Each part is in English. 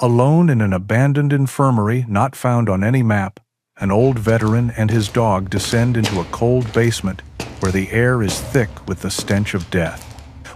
Alone in an abandoned infirmary not found on any map, an old veteran and his dog descend into a cold basement where the air is thick with the stench of death.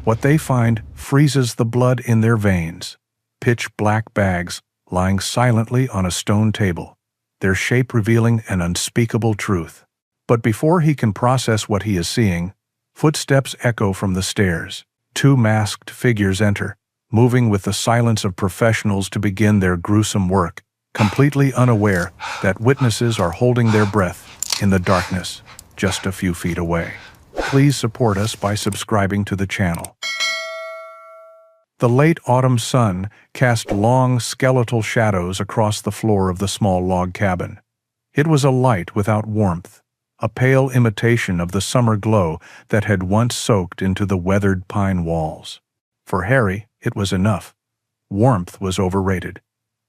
What they find freezes the blood in their veins. Pitch-black bags lying silently on a stone table, their shape revealing an unspeakable truth. But before he can process what he is seeing, footsteps echo from the stairs. Two masked figures enter, moving with the silence of professionals to begin their gruesome work, completely unaware that witnesses are holding their breath in the darkness just a few feet away. Please support us by subscribing to the channel. The late autumn sun cast long skeletal shadows across the floor of the small log cabin. It was a light without warmth, a pale imitation of the summer glow that had once soaked into the weathered pine walls. For Harry, it was enough. Warmth was overrated.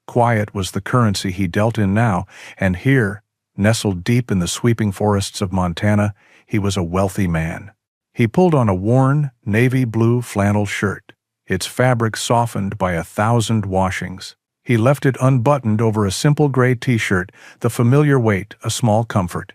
Quiet was the currency he dealt in now, and here, nestled deep in the sweeping forests of Montana, he was a wealthy man. He pulled on a worn, navy blue flannel shirt, its fabric softened by 1,000 washings. He left it unbuttoned over a simple gray t-shirt, the familiar weight a small comfort.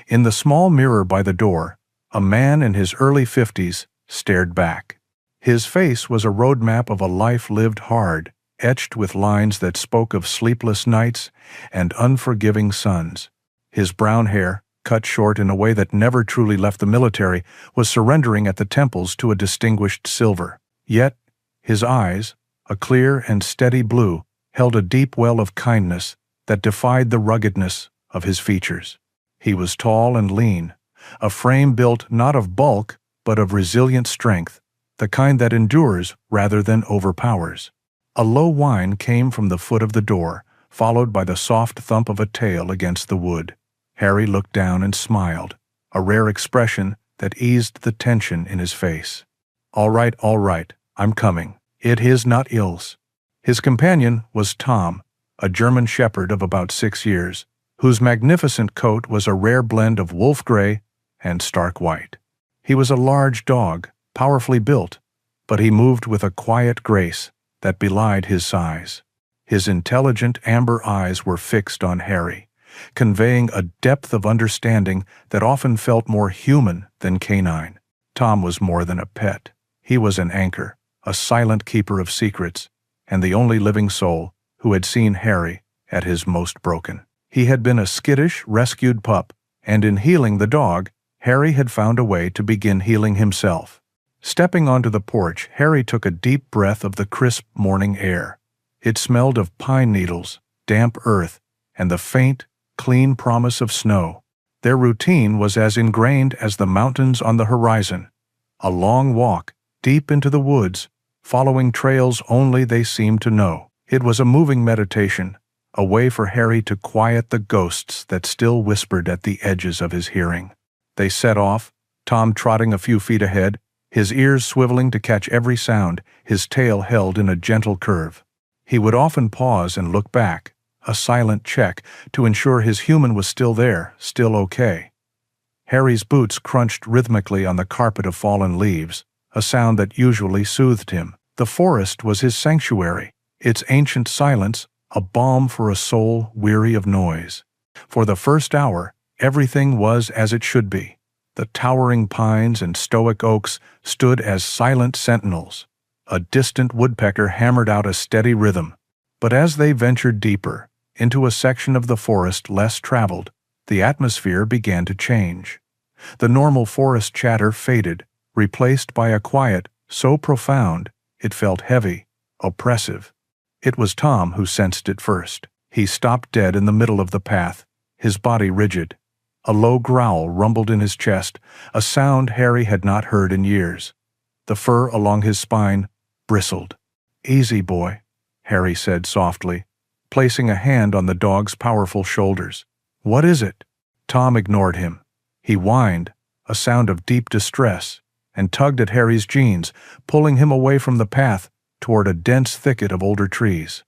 In the small mirror by the door, a man in his early 50s stared back. His face was a roadmap of a life lived hard, etched with lines that spoke of sleepless nights and unforgiving suns. His brown hair, cut short in a way that never truly left the military, was surrendering at the temples to a distinguished silver. Yet, his eyes, a clear and steady blue, held a deep well of kindness that defied the ruggedness of his features. He was tall and lean, a frame built not of bulk but of resilient strength, the kind that endures rather than overpowers. A low whine came from the foot of the door, followed by the soft thump of a tail against the wood. Harry looked down and smiled, a rare expression that eased the tension in his face. All right, I'm coming. It is not ills." His companion was Tom, a German shepherd of about 6 years, whose magnificent coat was a rare blend of wolf gray and stark white. He was a large dog, powerfully built, but he moved with a quiet grace that belied his size. His intelligent amber eyes were fixed on Harry, conveying a depth of understanding that often felt more human than canine. Tom was more than a pet. He was an anchor, a silent keeper of secrets, and the only living soul who had seen Harry at his most broken. He had been a skittish, rescued pup, and in healing the dog, Harry had found a way to begin healing himself. Stepping onto the porch, Harry took a deep breath of the crisp morning air. It smelled of pine needles, damp earth, and the faint, clean promise of snow. Their routine was as ingrained as the mountains on the horizon. A long walk, deep into the woods, following trails only they seemed to know. It was a moving meditation, a way for Harry to quiet the ghosts that still whispered at the edges of his hearing. They set off, Tom trotting a few feet ahead, his ears swiveling to catch every sound, his tail held in a gentle curve. He would often pause and look back, a silent check to ensure his human was still there, still okay. Harry's boots crunched rhythmically on the carpet of fallen leaves, a sound that usually soothed him. The forest was his sanctuary, its ancient silence a balm for a soul weary of noise. For the first hour, everything was as it should be. The towering pines and stoic oaks stood as silent sentinels. A distant woodpecker hammered out a steady rhythm. But as they ventured deeper, into a section of the forest less traveled, the atmosphere began to change. The normal forest chatter faded, replaced by a quiet so profound it felt heavy, oppressive. It was Tom who sensed it first. He stopped dead in the middle of the path, his body rigid. A low growl rumbled in his chest, a sound Harry had not heard in years. The fur along his spine bristled. "Easy, boy," Harry said softly, placing a hand on the dog's powerful shoulders. "What is it?" Tom ignored him. He whined, a sound of deep distress, and tugged at Harry's jeans, pulling him away from the path toward a dense thicket of older trees.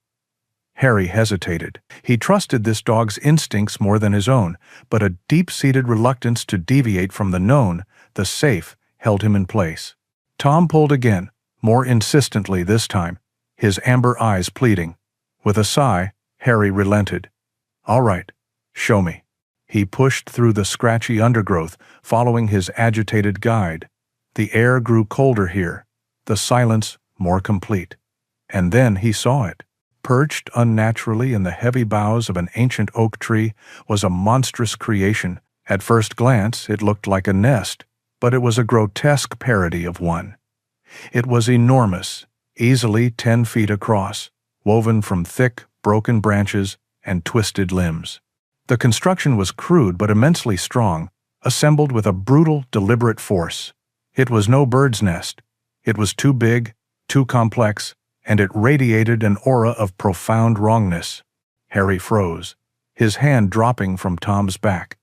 Harry hesitated. He trusted this dog's instincts more than his own, but a deep-seated reluctance to deviate from the known, the safe, held him in place. Tom pulled again, more insistently this time, his amber eyes pleading. With a sigh, Harry relented. "All right, show me." He pushed through the scratchy undergrowth, following his agitated guide. The air grew colder here, the silence more complete. And then he saw it. Perched unnaturally in the heavy boughs of an ancient oak tree was a monstrous creation. At first glance, it looked like a nest, but it was a grotesque parody of one. It was enormous, easily 10 feet across, woven from thick, broken branches and twisted limbs. The construction was crude but immensely strong, assembled with a brutal, deliberate force. It was no bird's nest. It was too big, too complex, and it radiated an aura of profound wrongness. Harry froze, his hand dropping from Tom's back.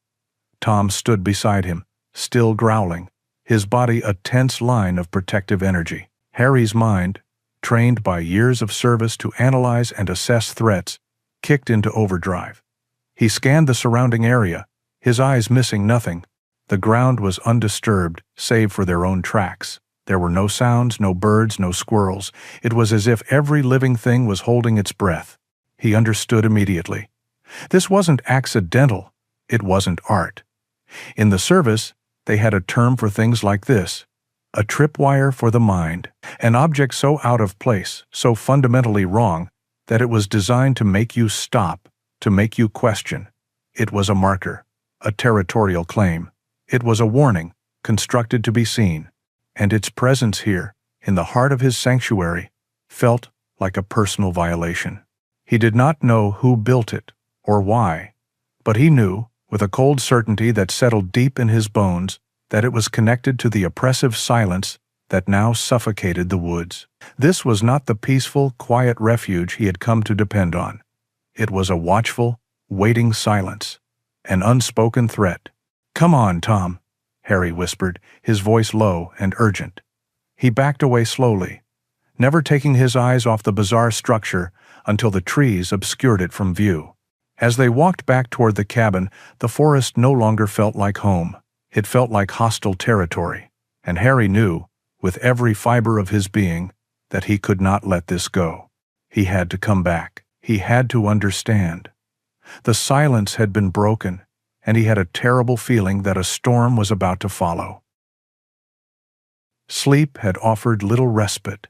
Tom stood beside him, still growling, his body a tense line of protective energy. Harry's mind, trained by years of service to analyze and assess threats, kicked into overdrive. He scanned the surrounding area, his eyes missing nothing. The ground was undisturbed, save for their own tracks. There were no sounds, no birds, no squirrels. It was as if every living thing was holding its breath. He understood immediately. This wasn't accidental. It wasn't art. In the service, they had a term for things like this: a tripwire for the mind, an object so out of place, so fundamentally wrong, that it was designed to make you stop, to make you question. It was a marker, a territorial claim. It was a warning, constructed to be seen. And its presence here, in the heart of his sanctuary, felt like a personal violation. He did not know who built it, or why, but he knew, with a cold certainty that settled deep in his bones, that it was connected to the oppressive silence that now suffocated the woods. This was not the peaceful, quiet refuge he had come to depend on. It was a watchful, waiting silence, an unspoken threat. "Come on, Tom," Harry whispered, his voice low and urgent. He backed away slowly, never taking his eyes off the bizarre structure until the trees obscured it from view. As they walked back toward the cabin, the forest no longer felt like home. It felt like hostile territory, and Harry knew, with every fiber of his being, that he could not let this go. He had to come back. He had to understand. The silence had been broken, and he had a terrible feeling that a storm was about to follow. Sleep had offered little respite.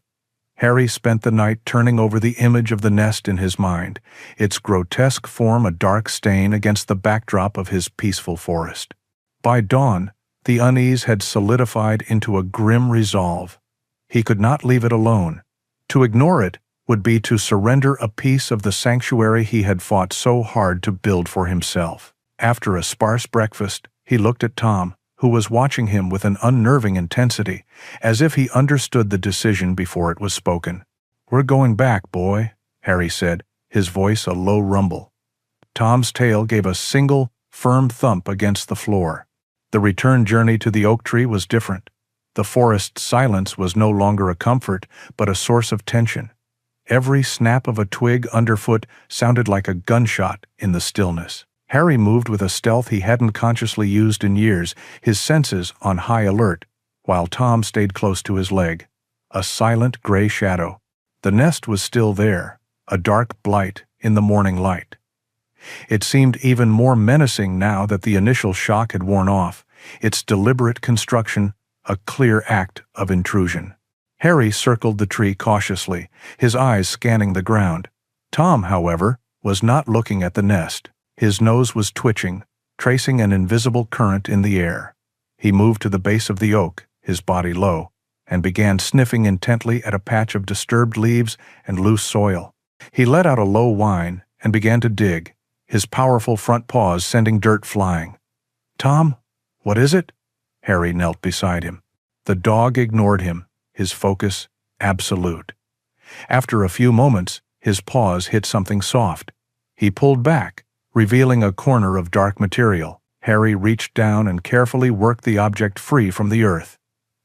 Harry spent the night turning over the image of the nest in his mind, its grotesque form a dark stain against the backdrop of his peaceful forest. By dawn, the unease had solidified into a grim resolve. He could not leave it alone. To ignore it would be to surrender a piece of the sanctuary he had fought so hard to build for himself. After a sparse breakfast, he looked at Tom, who was watching him with an unnerving intensity, as if he understood the decision before it was spoken. "We're going back, boy," Harry said, his voice a low rumble. Tom's tail gave a single, firm thump against the floor. The return journey to the oak tree was different. The forest's silence was no longer a comfort, but a source of tension. Every snap of a twig underfoot sounded like a gunshot in the stillness. Harry moved with a stealth he hadn't consciously used in years, his senses on high alert, while Tom stayed close to his leg, a silent gray shadow. The nest was still there, a dark blight in the morning light. It seemed even more menacing now that the initial shock had worn off, its deliberate construction a clear act of intrusion. Harry circled the tree cautiously, his eyes scanning the ground. Tom, however, was not looking at the nest. His nose was twitching, tracing an invisible current in the air. He moved to the base of the oak, his body low, and began sniffing intently at a patch of disturbed leaves and loose soil. He let out a low whine and began to dig, his powerful front paws sending dirt flying. "Tom, what is it?" Harry knelt beside him. The dog ignored him, his focus absolute. After a few moments, his paws hit something soft. He pulled back, revealing a corner of dark material. Harry reached down and carefully worked the object free from the earth.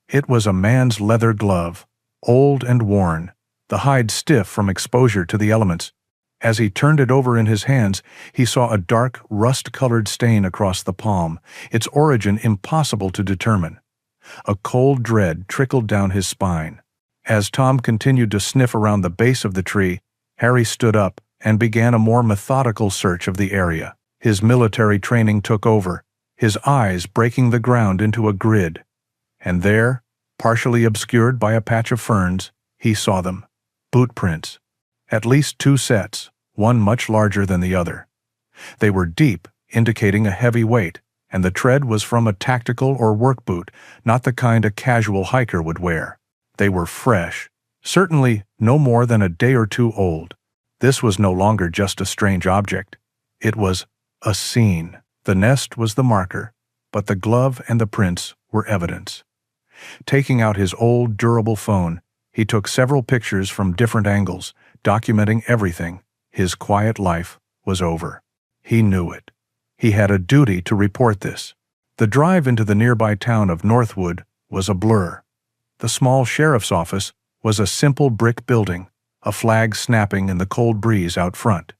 It was a man's leather glove, old and worn, the hide stiff from exposure to the elements. As he turned it over in his hands, he saw a dark, rust-colored stain across the palm, its origin impossible to determine. A cold dread trickled down his spine. As Tom continued to sniff around the base of the tree, Harry stood up, and began a more methodical search of the area. His military training took over, his eyes breaking the ground into a grid. And there, partially obscured by a patch of ferns, he saw them. Boot prints. At least 2 sets, one much larger than the other. They were deep, indicating a heavy weight, and the tread was from a tactical or work boot, not the kind a casual hiker would wear. They were fresh, certainly no more than a day or 2 old. This was no longer just a strange object. It was a scene. The nest was the marker, but the glove and the prints were evidence. Taking out his old, durable phone, he took several pictures from different angles, documenting everything. His quiet life was over. He knew it. He had a duty to report this. The drive into the nearby town of Northwood was a blur. The small sheriff's office was a simple brick building, a flag snapping in the cold breeze out front.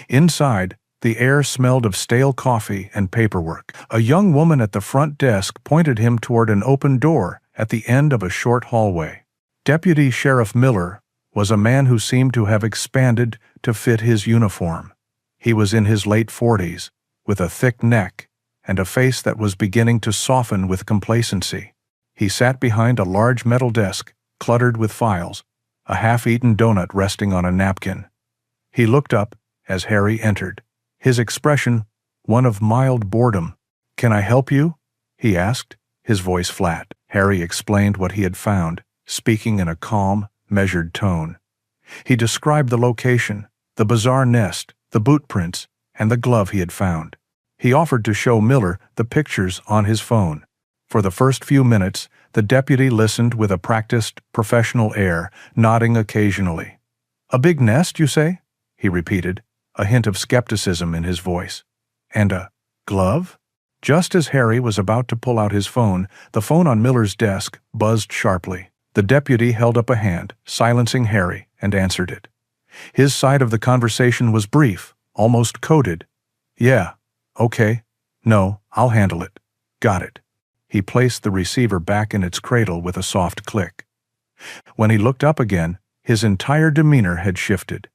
Inside, the air smelled of stale coffee and paperwork. A young woman at the front desk pointed him toward an open door at the end of a short hallway. Deputy Sheriff Miller was a man who seemed to have expanded to fit his uniform. He was in his late 40s, with a thick neck and a face that was beginning to soften with complacency. He sat behind a large metal desk, cluttered with files, a half-eaten donut resting on a napkin. He looked up as Harry entered, his expression one of mild boredom. "Can I help you?" he asked, his voice flat. Harry explained what he had found, speaking in a calm, measured tone. He described the location, the bizarre nest, the boot prints, and the glove he had found. He offered to show Miller the pictures on his phone. For the first few minutes, the deputy listened with a practiced, professional air, nodding occasionally. "A big nest, you say?" he repeated, a hint of skepticism in his voice. "And a glove?" Just as Harry was about to pull out his phone, the phone on Miller's desk buzzed sharply. The deputy held up a hand, silencing Harry, and answered it. His side of the conversation was brief, almost coded. "Yeah, okay. No, I'll handle it. Got it." He placed the receiver back in its cradle with a soft click. When he looked up again, his entire demeanor had shifted.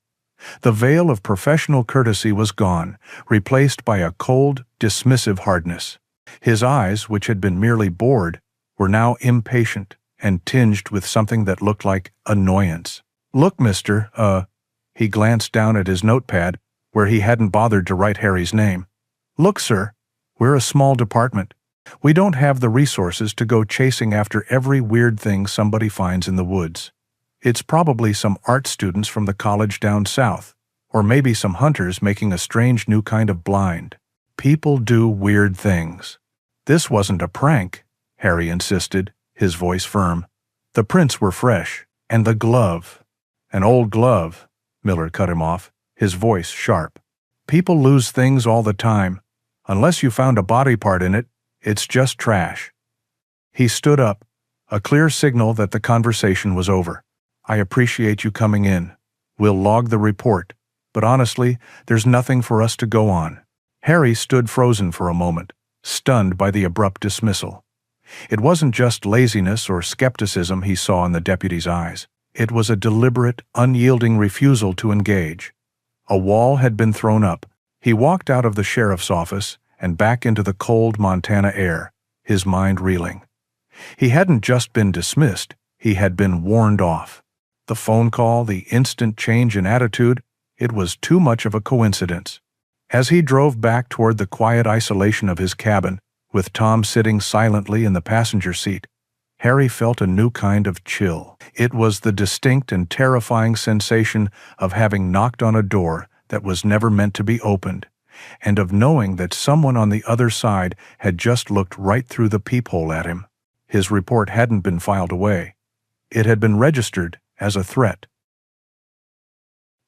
The veil of professional courtesy was gone, replaced by a cold, dismissive hardness. His eyes, which had been merely bored, were now impatient and tinged with something that looked like annoyance. "Look, Mr. He glanced down at his notepad, where he hadn't bothered to write Harry's name. "Look, sir, we're a small department. We don't have the resources to go chasing after every weird thing somebody finds in the woods. It's probably some art students from the college down south, or maybe some hunters making a strange new kind of blind. People do weird things. This wasn't a prank," Harry insisted, his voice firm. "The prints were fresh, and the glove." "An old glove," Miller cut him off, his voice sharp. "People lose things all the time. Unless you found a body part in it, it's just trash." He stood up, a clear signal that the conversation was over. "I appreciate you coming in. We'll log the report, but honestly, there's nothing for us to go on." Harry stood frozen for a moment, stunned by the abrupt dismissal. It wasn't just laziness or skepticism he saw in the deputy's eyes. It was a deliberate, unyielding refusal to engage. A wall had been thrown up. He walked out of the sheriff's office and back into the cold Montana air, his mind reeling. He hadn't just been dismissed, he had been warned off. The phone call, the instant change in attitude, it was too much of a coincidence. As he drove back toward the quiet isolation of his cabin, with Tom sitting silently in the passenger seat, Harry felt a new kind of chill. It was the distinct and terrifying sensation of having knocked on a door that was never meant to be opened, and of knowing that someone on the other side had just looked right through the peephole at him. His report hadn't been filed away. It had been registered as a threat.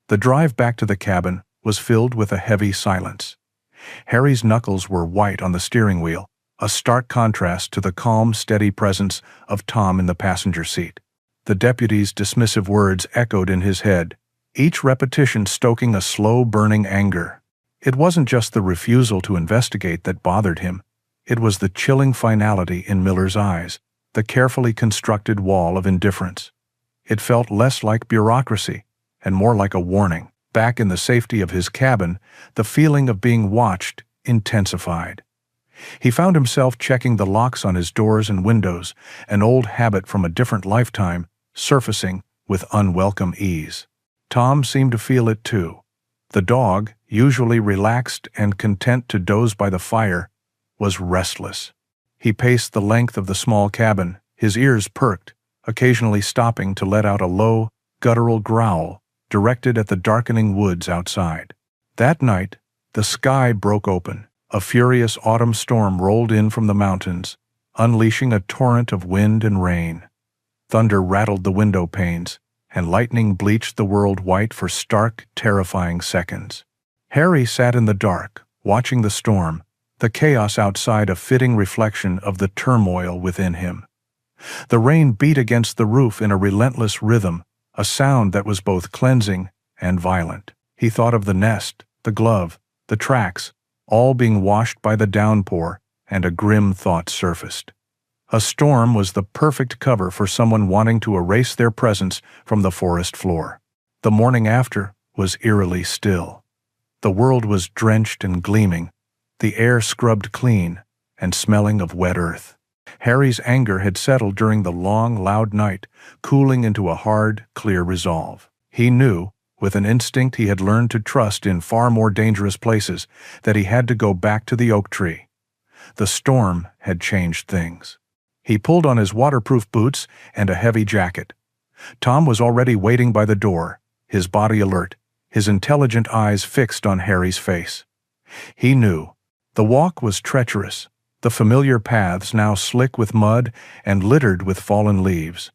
The drive back to the cabin was filled with a heavy silence. Harry's knuckles were white on the steering wheel, a stark contrast to the calm, steady presence of Tom in the passenger seat. The deputy's dismissive words echoed in his head, each repetition stoking a slow-burning anger. It wasn't just the refusal to investigate that bothered him. It was the chilling finality in Miller's eyes, the carefully constructed wall of indifference. It felt less like bureaucracy and more like a warning. Back in the safety of his cabin, the feeling of being watched intensified. He found himself checking the locks on his doors and windows, an old habit from a different lifetime, surfacing with unwelcome ease. Tom seemed to feel it too. The dog, usually relaxed and content to doze by the fire, was restless. He paced the length of the small cabin, his ears perked, occasionally stopping to let out a low, guttural growl directed at the darkening woods outside. That night, the sky broke open. A furious autumn storm rolled in from the mountains, unleashing a torrent of wind and rain. Thunder rattled the window panes, and lightning bleached the world white for stark, terrifying seconds. Harry sat in the dark, watching the storm, the chaos outside a fitting reflection of the turmoil within him. The rain beat against the roof in a relentless rhythm, a sound that was both cleansing and violent. He thought of the nest, the glove, the tracks, all being washed by the downpour, and a grim thought surfaced. A storm was the perfect cover for someone wanting to erase their presence from the forest floor. The morning after was eerily still. The world was drenched and gleaming, the air scrubbed clean and smelling of wet earth. Harry's anger had settled during the long, loud night, cooling into a hard, clear resolve. He knew, with an instinct he had learned to trust in far more dangerous places, that he had to go back to the oak tree. The storm had changed things. He pulled on his waterproof boots and a heavy jacket. Tom was already waiting by the door, his body alert, his intelligent eyes fixed on Harry's face. He knew. The walk was treacherous, the familiar paths now slick with mud and littered with fallen leaves.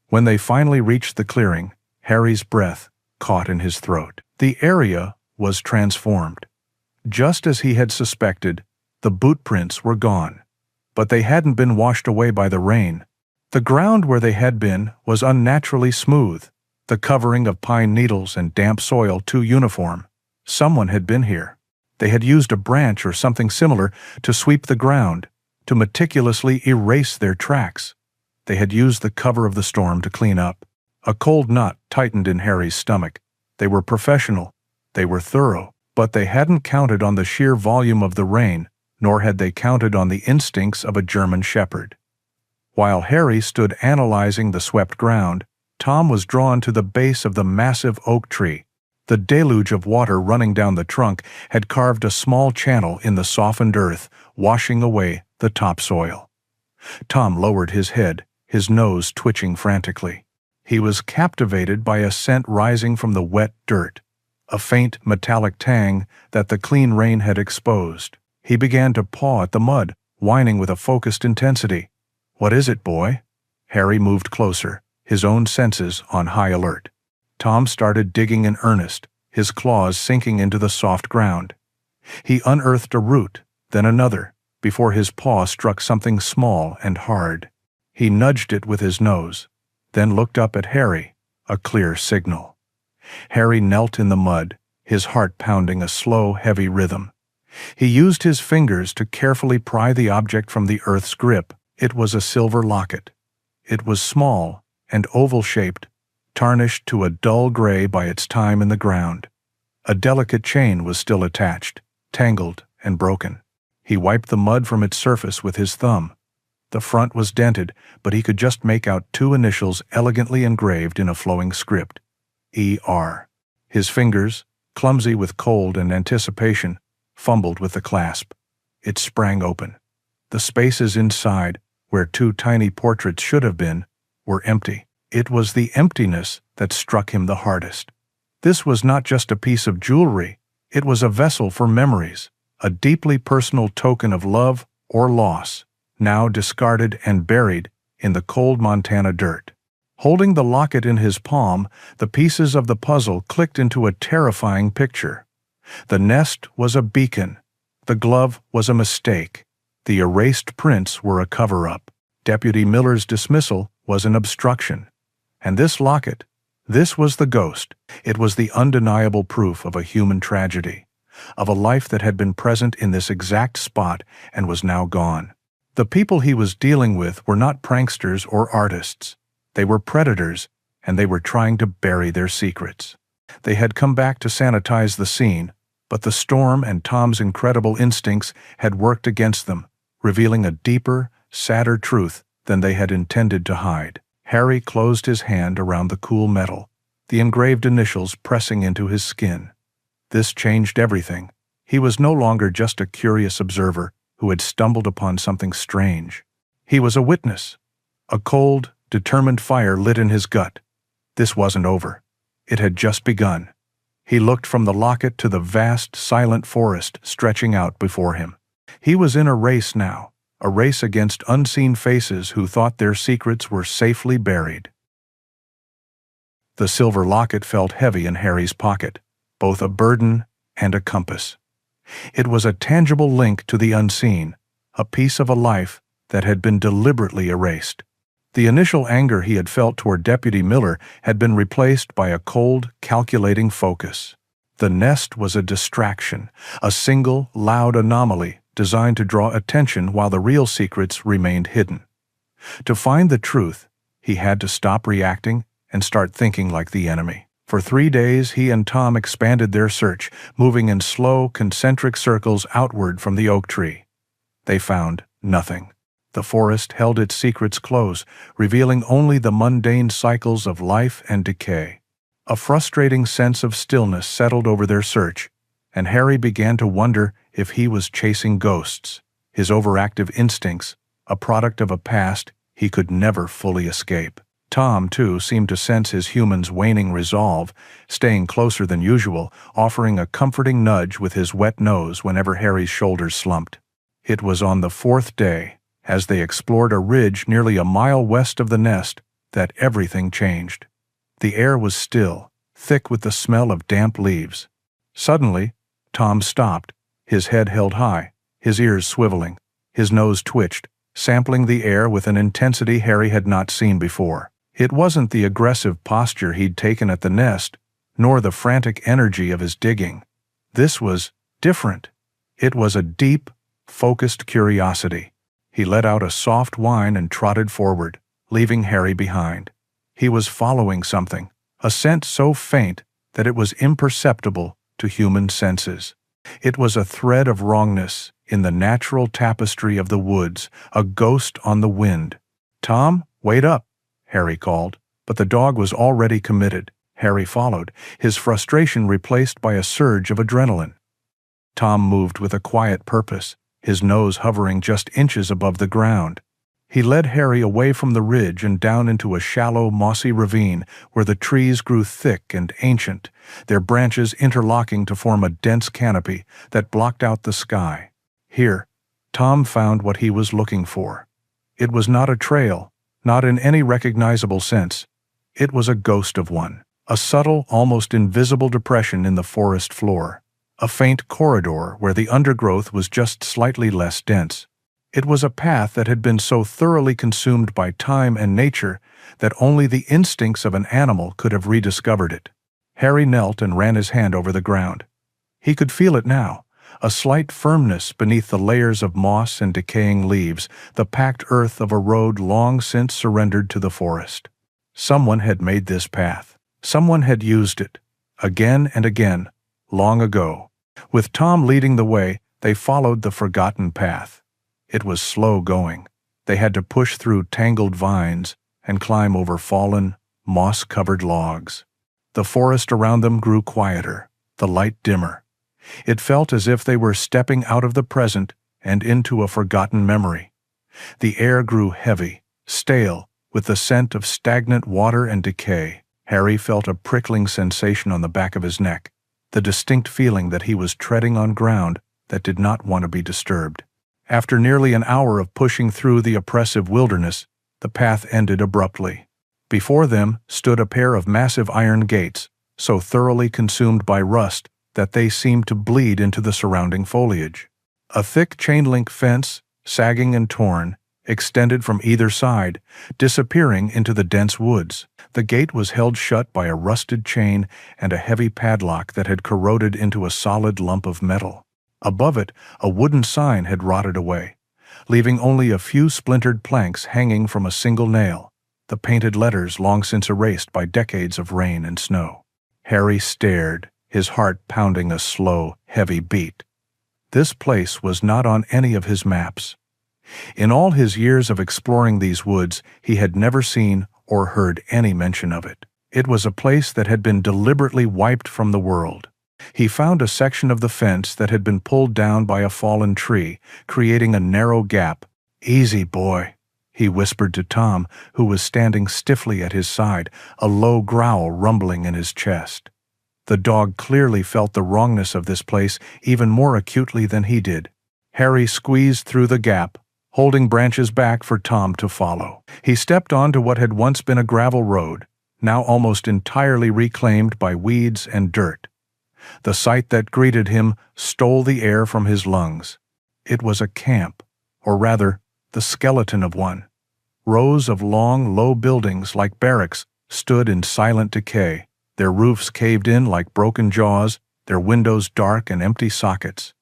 When they finally reached the clearing, Harry's breath caught in his throat. The area was transformed. Just as he had suspected, the boot prints were gone. But they hadn't been washed away by the rain. The ground where they had been was unnaturally smooth, the covering of pine needles and damp soil too uniform. Someone had been here. They had used a branch or something similar to sweep the ground, to meticulously erase their tracks. They had used the cover of the storm to clean up. A cold knot tightened in Harry's stomach. They were professional. They were thorough. But they hadn't counted on the sheer volume of the rain, nor had they counted on the instincts of a German shepherd. While Harry stood analyzing the swept ground, Tom was drawn to the base of the massive oak tree. The deluge of water running down the trunk had carved a small channel in the softened earth, washing away the topsoil. Tom lowered his head, his nose twitching frantically. He was captivated by a scent rising from the wet dirt, a faint metallic tang that the clean rain had exposed. He began to paw at the mud, whining with a focused intensity. "What is it, boy?" Harry moved closer, his own senses on high alert. Tom started digging in earnest, his claws sinking into the soft ground. He unearthed a root, then another, before his paw struck something small and hard. He nudged it with his nose, then looked up at Harry, a clear signal. Harry knelt in the mud, his heart pounding a slow, heavy rhythm. He used his fingers to carefully pry the object from the earth's grip. It was a silver locket. It was small and oval-shaped, tarnished to a dull gray by its time in the ground. A delicate chain was still attached, tangled and broken. He wiped the mud from its surface with his thumb. The front was dented, but he could just make out two initials elegantly engraved in a flowing script. E.R. His fingers, clumsy with cold and anticipation, fumbled with the clasp. It sprang open. The spaces inside, where two tiny portraits should have been, were empty. It was the emptiness that struck him the hardest. This was not just a piece of jewelry. It was a vessel for memories, a deeply personal token of love or loss, now discarded and buried in the cold Montana dirt. Holding the locket in his palm, the pieces of the puzzle clicked into a terrifying picture. The nest was a beacon. The glove was a mistake. The erased prints were a cover-up. Deputy Miller's dismissal was an obstruction. And this locket, this was the ghost. It was the undeniable proof of a human tragedy, of a life that had been present in this exact spot and was now gone. The people he was dealing with were not pranksters or artists. They were predators, and they were trying to bury their secrets. They had come back to sanitize the scene, but the storm and Tom's incredible instincts had worked against them, revealing a deeper, sadder truth than they had intended to hide. Harry closed his hand around the cool metal, the engraved initials pressing into his skin. This changed everything. He was no longer just a curious observer who had stumbled upon something strange. He was a witness. A cold, determined fire lit in his gut. This wasn't over. It had just begun. He looked from the locket to the vast, silent forest stretching out before him. He was in a race now, a race against unseen faces who thought their secrets were safely buried. The silver locket felt heavy in Harry's pocket, both a burden and a compass. It was a tangible link to the unseen, a piece of a life that had been deliberately erased. The initial anger he had felt toward Deputy Miller had been replaced by a cold, calculating focus. The nest was a distraction, a single, loud anomaly designed to draw attention while the real secrets remained hidden. To find the truth, he had to stop reacting and start thinking like the enemy. For 3 days, he and Tom expanded their search, moving in slow, concentric circles outward from the oak tree. They found nothing. The forest held its secrets close, revealing only the mundane cycles of life and decay. A frustrating sense of stillness settled over their search, and Harry began to wonder if he was chasing ghosts, his overactive instincts, a product of a past he could never fully escape. Tom, too, seemed to sense his human's waning resolve, staying closer than usual, offering a comforting nudge with his wet nose whenever Harry's shoulders slumped. It was on the 4th day, as they explored a ridge nearly a mile west of the nest, that everything changed. The air was still, thick with the smell of damp leaves. Suddenly, Tom stopped, his head held high, his ears swiveling, his nose twitched, sampling the air with an intensity Harry had not seen before. It wasn't the aggressive posture he'd taken at the nest, nor the frantic energy of his digging. This was different. It was a deep, focused curiosity. He let out a soft whine and trotted forward, leaving Harry behind. He was following something, a scent so faint that it was imperceptible to human senses. It was a thread of wrongness in the natural tapestry of the woods, a ghost on the wind. "Tom, wait up," Harry called, but the dog was already committed. Harry followed, his frustration replaced by a surge of adrenaline. Tom moved with a quiet purpose, his nose hovering just inches above the ground. He led Harry away from the ridge and down into a shallow, mossy ravine where the trees grew thick and ancient, their branches interlocking to form a dense canopy that blocked out the sky. Here, Tom found what he was looking for. It was not a trail, not in any recognizable sense. It was a ghost of one, a subtle, almost invisible depression in the forest floor, a faint corridor where the undergrowth was just slightly less dense. It was a path that had been so thoroughly consumed by time and nature that only the instincts of an animal could have rediscovered it. Harry knelt and ran his hand over the ground. He could feel it now, a slight firmness beneath the layers of moss and decaying leaves, the packed earth of a road long since surrendered to the forest. Someone had made this path. Someone had used it, again and again, long ago. With Tom leading the way, they followed the forgotten path. It was slow going. They had to push through tangled vines and climb over fallen, moss-covered logs. The forest around them grew quieter, the light dimmer. It felt as if they were stepping out of the present and into a forgotten memory. The air grew heavy, stale, with the scent of stagnant water and decay. Harry felt a prickling sensation on the back of his neck, the distinct feeling that he was treading on ground that did not want to be disturbed. After nearly an hour of pushing through the oppressive wilderness, the path ended abruptly. Before them stood a pair of massive iron gates, so thoroughly consumed by rust that they seemed to bleed into the surrounding foliage. A thick chain-link fence, sagging and torn, extended from either side, disappearing into the dense woods. The gate was held shut by a rusted chain and a heavy padlock that had corroded into a solid lump of metal. Above it, a wooden sign had rotted away, leaving only a few splintered planks hanging from a single nail, the painted letters long since erased by decades of rain and snow. Harry stared, his heart pounding a slow, heavy beat. This place was not on any of his maps. In all his years of exploring these woods, he had never seen or heard any mention of it. It was a place that had been deliberately wiped from the world. He found a section of the fence that had been pulled down by a fallen tree, creating a narrow gap. "Easy, boy," he whispered to Tom, who was standing stiffly at his side, a low growl rumbling in his chest. The dog clearly felt the wrongness of this place even more acutely than he did. Harry squeezed through the gap, holding branches back for Tom to follow. He stepped onto what had once been a gravel road, now almost entirely reclaimed by weeds and dirt. The sight that greeted him stole the air from his lungs. It was a camp, or rather, the skeleton of one. Rows of long, low buildings like barracks stood in silent decay, their roofs caved in like broken jaws, their windows dark and empty sockets.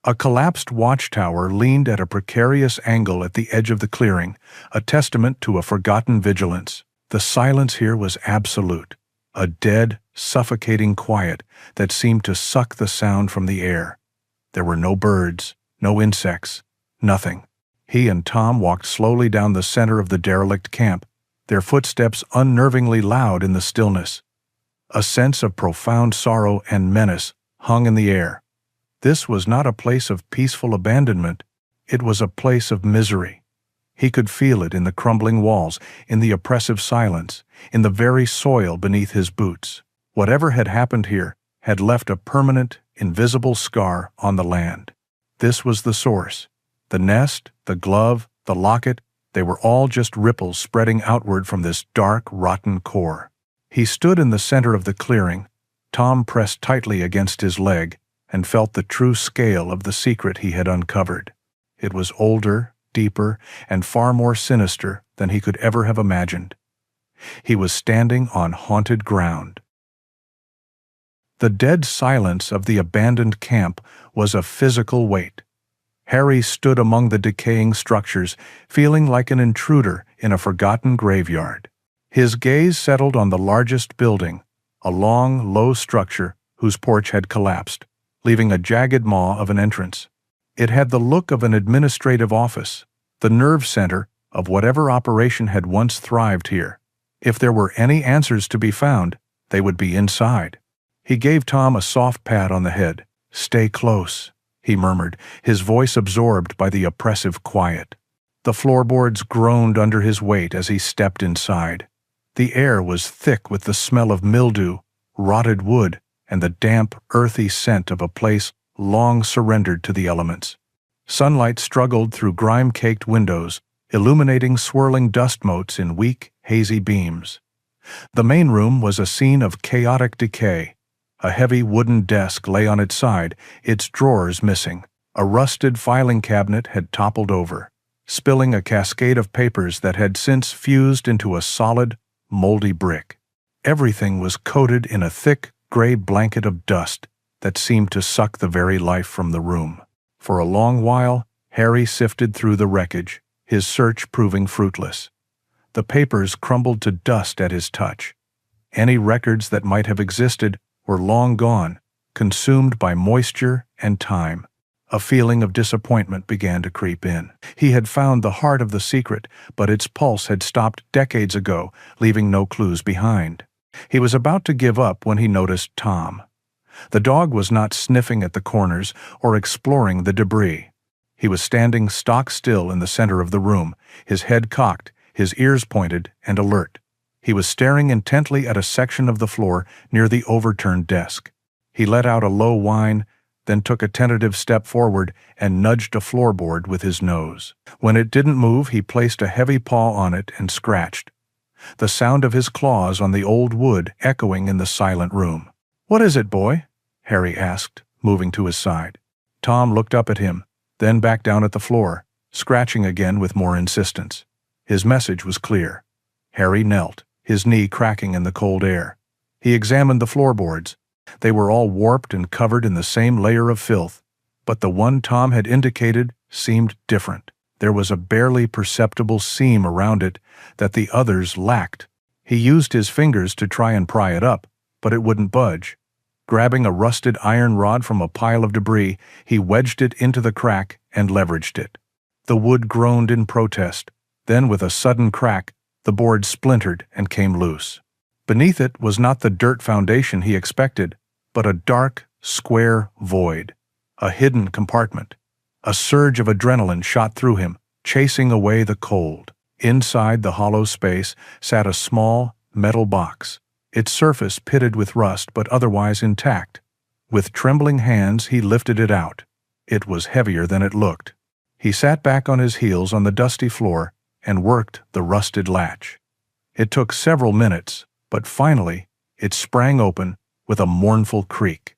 A collapsed watchtower leaned at a precarious angle at the edge of the clearing, a testament to a forgotten vigilance. The silence here was absolute, a dead, suffocating quiet that seemed to suck the sound from the air. There were no birds, no insects, nothing. He and Tom walked slowly down the center of the derelict camp, their footsteps unnervingly loud in the stillness. A sense of profound sorrow and menace hung in the air. This was not a place of peaceful abandonment, it was a place of misery. He could feel it in the crumbling walls, in the oppressive silence, in the very soil beneath his boots. Whatever had happened here had left a permanent, invisible scar on the land. This was the source. The nest, the glove, the locket, they were all just ripples spreading outward from this dark, rotten core. He stood in the center of the clearing, Tom pressed tightly against his leg, and felt the true scale of the secret he had uncovered. It was older, deeper, and far more sinister than he could ever have imagined. He was standing on haunted ground. The dead silence of the abandoned camp was a physical weight. Harry stood among the decaying structures, feeling like an intruder in a forgotten graveyard. His gaze settled on the largest building, a long, low structure whose porch had collapsed, leaving a jagged maw of an entrance. It had the look of an administrative office, the nerve center of whatever operation had once thrived here. If there were any answers to be found, they would be inside. He gave Tom a soft pat on the head. "Stay close," he murmured, his voice absorbed by the oppressive quiet. The floorboards groaned under his weight as he stepped inside. The air was thick with the smell of mildew, rotted wood, and the damp, earthy scent of a place long surrendered to the elements. Sunlight struggled through grime-caked windows, illuminating swirling dust motes in weak, hazy beams. The main room was a scene of chaotic decay. A heavy wooden desk lay on its side, its drawers missing. A rusted filing cabinet had toppled over, spilling a cascade of papers that had since fused into a solid, moldy brick. Everything was coated in a thick, gray blanket of dust that seemed to suck the very life from the room. For a long while, Harry sifted through the wreckage, his search proving fruitless. The papers crumbled to dust at his touch. Any records that might have existed were long gone, consumed by moisture and time. A feeling of disappointment began to creep in. He had found the heart of the secret, but its pulse had stopped decades ago, leaving no clues behind. He was about to give up when he noticed Tom. The dog was not sniffing at the corners or exploring the debris. He was standing stock still in the center of the room, his head cocked, his ears pointed and alert. He was staring intently at a section of the floor near the overturned desk. He let out a low whine, then took a tentative step forward and nudged a floorboard with his nose. When it didn't move, he placed a heavy paw on it and scratched, the sound of his claws on the old wood echoing in the silent room. "What is it, boy?" Harry asked, moving to his side. Tom looked up at him, then back down at the floor, scratching again with more insistence. His message was clear. Harry knelt, his knee cracking in the cold air. He examined the floorboards. They were all warped and covered in the same layer of filth, but the one Tom had indicated seemed different. There was a barely perceptible seam around it that the others lacked. He used his fingers to try and pry it up, but it wouldn't budge. Grabbing a rusted iron rod from a pile of debris, he wedged it into the crack and leveraged it. The wood groaned in protest. Then, with a sudden crack, the board splintered and came loose. Beneath it was not the dirt foundation he expected, but a dark, square void, a hidden compartment. A surge of adrenaline shot through him, chasing away the cold. Inside the hollow space sat a small, metal box, its surface pitted with rust but otherwise intact. With trembling hands he lifted it out. It was heavier than it looked. He sat back on his heels on the dusty floor and worked the rusted latch. It took several minutes, but finally it sprang open with a mournful creak.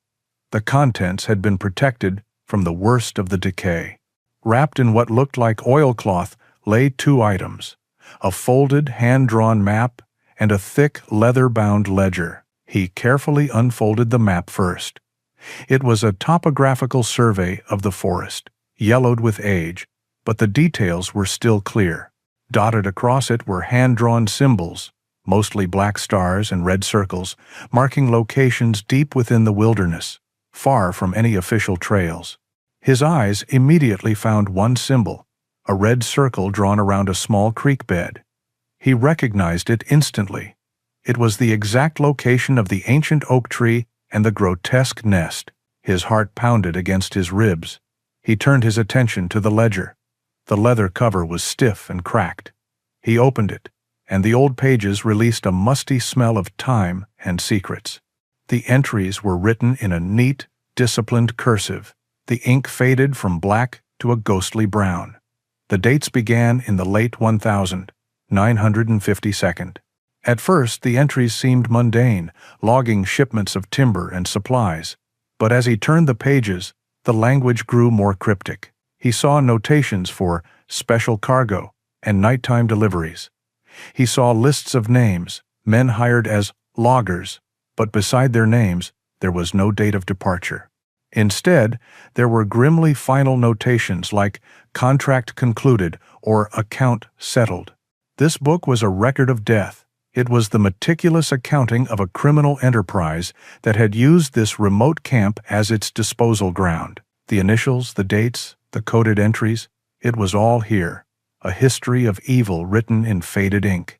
The contents had been protected from the worst of the decay. Wrapped in what looked like oilcloth lay two items, a folded, hand-drawn map and a thick, leather-bound ledger. He carefully unfolded the map first. It was a topographical survey of the forest, yellowed with age, but the details were still clear. Dotted across it were hand-drawn symbols, mostly black stars and red circles, marking locations deep within the wilderness, far from any official trails. His eyes immediately found one symbol, a red circle drawn around a small creek bed. He recognized it instantly. It was the exact location of the ancient oak tree and the grotesque nest. His heart pounded against his ribs. He turned his attention to the ledger. The leather cover was stiff and cracked. He opened it, and the old pages released a musty smell of time and secrets. The entries were written in a neat, disciplined cursive. The ink faded from black to a ghostly brown. The dates began in the late 1952nd. At first, the entries seemed mundane, logging shipments of timber and supplies. But as he turned the pages, the language grew more cryptic. He saw notations for special cargo and nighttime deliveries. He saw lists of names, men hired as loggers, but beside their names, there was no date of departure. Instead, there were grimly final notations like contract concluded or account settled. This book was a record of death. It was the meticulous accounting of a criminal enterprise that had used this remote camp as its disposal ground. The initials, the dates, the coded entries, it was all here, a history of evil written in faded ink.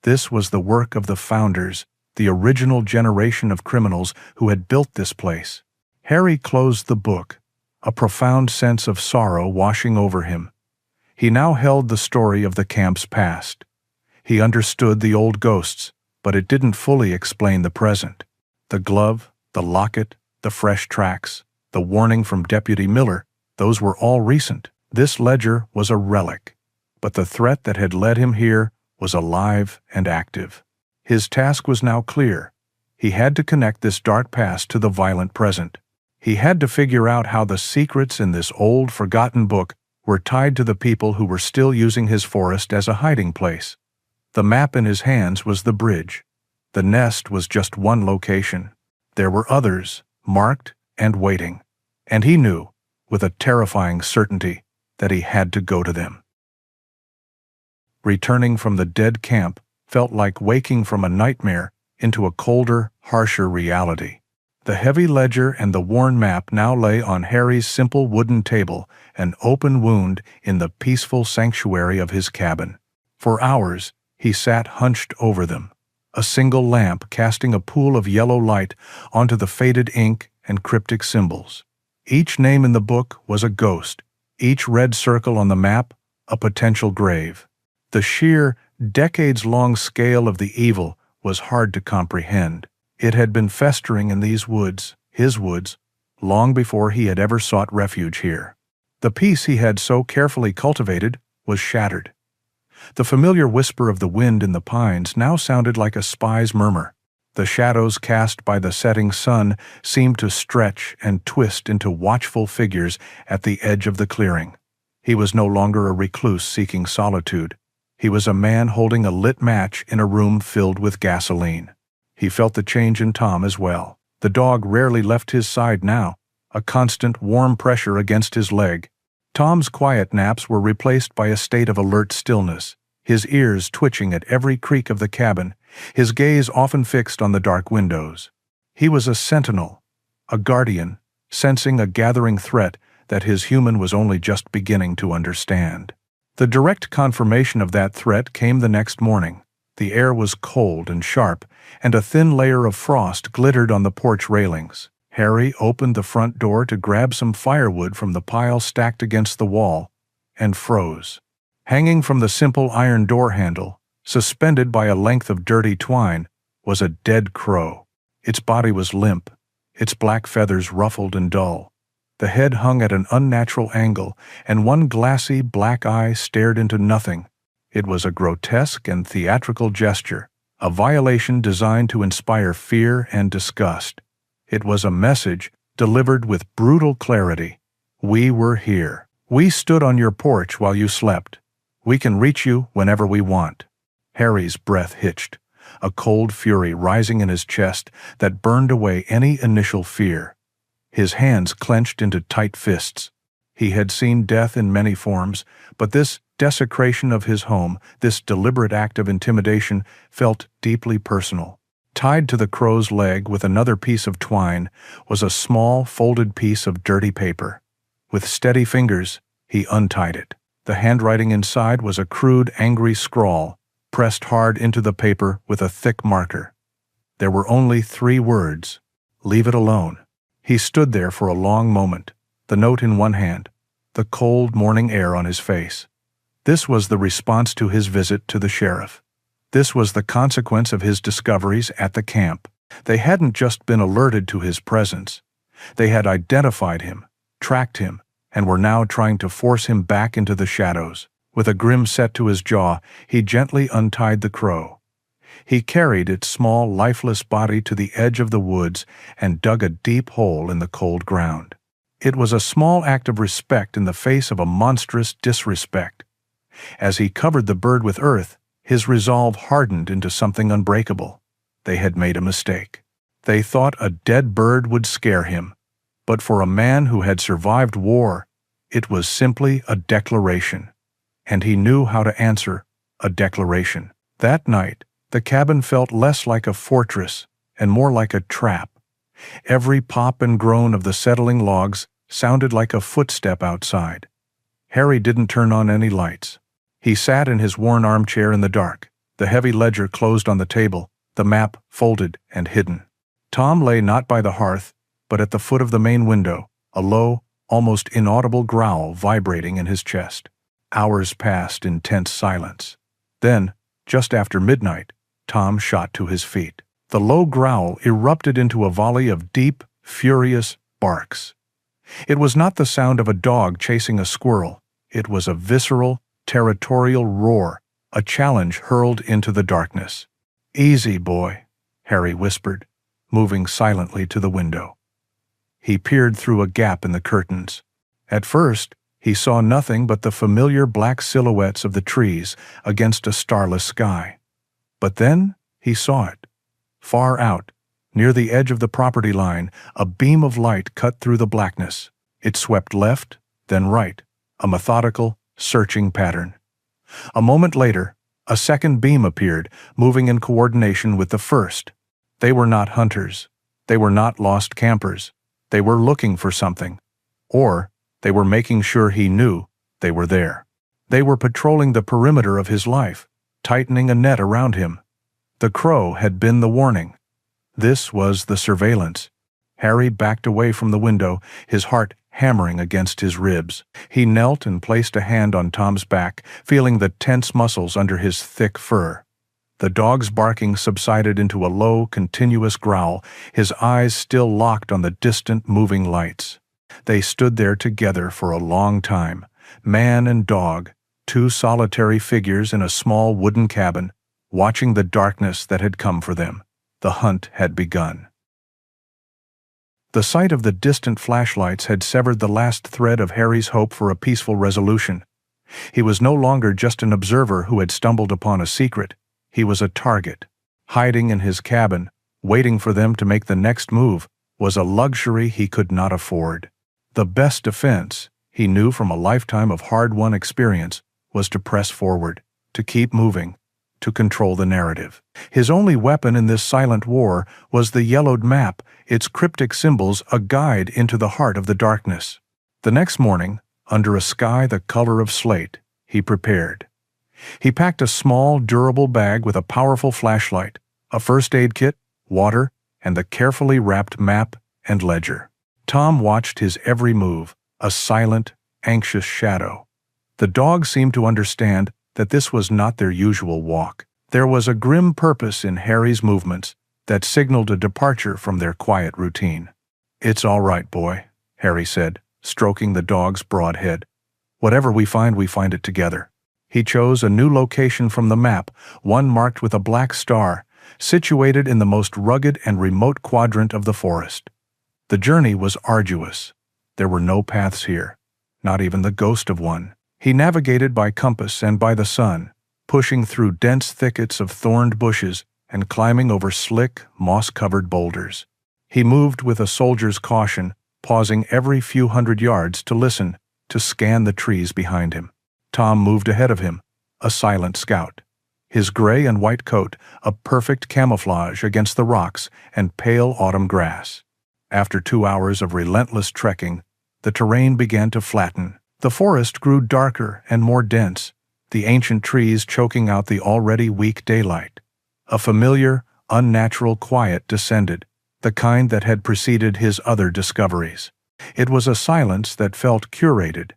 This was the work of the founders, the original generation of criminals who had built this place. Harry closed the book, a profound sense of sorrow washing over him. He now held the story of the camp's past. He understood the old ghosts, but it didn't fully explain the present. The glove, the locket, the fresh tracks, the warning from Deputy Miller, those were all recent. This ledger was a relic, but the threat that had led him here was alive and active. His task was now clear. He had to connect this dark past to the violent present. He had to figure out how the secrets in this old, forgotten book were tied to the people who were still using his forest as a hiding place. The map in his hands was the bridge. The nest was just one location. There were others, marked and waiting. And he knew, with a terrifying certainty, that he had to go to them. Returning from the dead camp felt like waking from a nightmare into a colder, harsher reality. The heavy ledger and the worn map now lay on Harry's simple wooden table, an open wound in the peaceful sanctuary of his cabin. For hours, he sat hunched over them, a single lamp casting a pool of yellow light onto the faded ink and cryptic symbols. Each name in the book was a ghost, each red circle on the map a potential grave. The sheer, decades-long scale of the evil was hard to comprehend. It had been festering in these woods, his woods, long before he had ever sought refuge here. The peace he had so carefully cultivated was shattered. The familiar whisper of the wind in the pines now sounded like a spy's murmur. The shadows cast by the setting sun seemed to stretch and twist into watchful figures at the edge of the clearing. He was no longer a recluse seeking solitude. He was a man holding a lit match in a room filled with gasoline. He felt the change in Tom as well. The dog rarely left his side now, a constant warm pressure against his leg. Tom's quiet naps were replaced by a state of alert stillness, his ears twitching at every creak of the cabin, his gaze often fixed on the dark windows. He was a sentinel, a guardian, sensing a gathering threat that his human was only just beginning to understand. The direct confirmation of that threat came the next morning. The air was cold and sharp, and a thin layer of frost glittered on the porch railings. Harry opened the front door to grab some firewood from the pile stacked against the wall, and froze. Hanging from the simple iron door handle, suspended by a length of dirty twine, was a dead crow. Its body was limp, its black feathers ruffled and dull. The head hung at an unnatural angle, and one glassy black eye stared into nothing. It was a grotesque and theatrical gesture, a violation designed to inspire fear and disgust. It was a message delivered with brutal clarity. We were here. We stood on your porch while you slept. We can reach you whenever we want. Harry's breath hitched, a cold fury rising in his chest that burned away any initial fear. His hands clenched into tight fists. He had seen death in many forms, but this desecration of his home, this deliberate act of intimidation, felt deeply personal. Tied to the crow's leg with another piece of twine was a small, folded piece of dirty paper. With steady fingers, he untied it. The handwriting inside was a crude, angry scrawl, pressed hard into the paper with a thick marker. There were only 3 words: "Leave it alone." He stood there for a long moment, the note in one hand, the cold morning air on his face. This was the response to his visit to the sheriff. This was the consequence of his discoveries at the camp. They hadn't just been alerted to his presence. They had identified him, tracked him, and were now trying to force him back into the shadows. With a grim set to his jaw, he gently untied the crow. He carried its small, lifeless body to the edge of the woods and dug a deep hole in the cold ground. It was a small act of respect in the face of a monstrous disrespect. As he covered the bird with earth, his resolve hardened into something unbreakable. They had made a mistake. They thought a dead bird would scare him, but for a man who had survived war, it was simply a declaration. And he knew how to answer a declaration. That night, the cabin felt less like a fortress and more like a trap. Every pop and groan of the settling logs sounded like a footstep outside. Harry didn't turn on any lights. He sat in his worn armchair in the dark, the heavy ledger closed on the table, the map folded and hidden. Tom lay not by the hearth, but at the foot of the main window, a low, almost inaudible growl vibrating in his chest. Hours passed in tense silence. Then, just after midnight, Tom shot to his feet. The low growl erupted into a volley of deep, furious barks. It was not the sound of a dog chasing a squirrel. It was a visceral, territorial roar, a challenge hurled into the darkness. "Easy, boy," Harry whispered, moving silently to the window. He peered through a gap in the curtains. At first, he saw nothing but the familiar black silhouettes of the trees against a starless sky. But then he saw it. Far out, near the edge of the property line, a beam of light cut through the blackness. It swept left, then right, a methodical, searching pattern. A moment later, a second beam appeared, moving in coordination with the first. They were not hunters. They were not lost campers. They were looking for something. Or they were making sure he knew they were there. They were patrolling the perimeter of his life, tightening a net around him. The crow had been the warning. This was the surveillance. Harry backed away from the window, his heart hammering against his ribs. He knelt and placed a hand on Tom's back, feeling the tense muscles under his thick fur. The dog's barking subsided into a low, continuous growl, his eyes still locked on the distant, moving lights. They stood there together for a long time, man and dog, 2 solitary figures in a small wooden cabin, watching the darkness that had come for them. The hunt had begun. The sight of the distant flashlights had severed the last thread of Harry's hope for a peaceful resolution. He was no longer just an observer who had stumbled upon a secret. He was a target. Hiding in his cabin, waiting for them to make the next move, was a luxury he could not afford. The best defense, he knew from a lifetime of hard-won experience, was to press forward, to keep moving, to control the narrative. His only weapon in this silent war was the yellowed map, its cryptic symbols a guide into the heart of the darkness. The next morning, under a sky the color of slate, he prepared. He packed a small, durable bag with a powerful flashlight, a first aid kit, water, and the carefully wrapped map and ledger. Tom watched his every move, a silent, anxious shadow. The dogs seemed to understand that this was not their usual walk. There was a grim purpose in Harry's movements that signaled a departure from their quiet routine. "It's all right, boy," Harry said, stroking the dog's broad head. "Whatever we find it together." He chose a new location from the map, one marked with a black star, situated in the most rugged and remote quadrant of the forest. The journey was arduous. There were no paths here, not even the ghost of one. He navigated by compass and by the sun, pushing through dense thickets of thorned bushes and climbing over slick, moss-covered boulders. He moved with a soldier's caution, pausing every few hundred yards to listen, to scan the trees behind him. Tom moved ahead of him, a silent scout. His gray and white coat, a perfect camouflage against the rocks and pale autumn grass. After 2 hours of relentless trekking, the terrain began to flatten. The forest grew darker and more dense, the ancient trees choking out the already weak daylight. A familiar, unnatural quiet descended, the kind that had preceded his other discoveries. It was a silence that felt curated,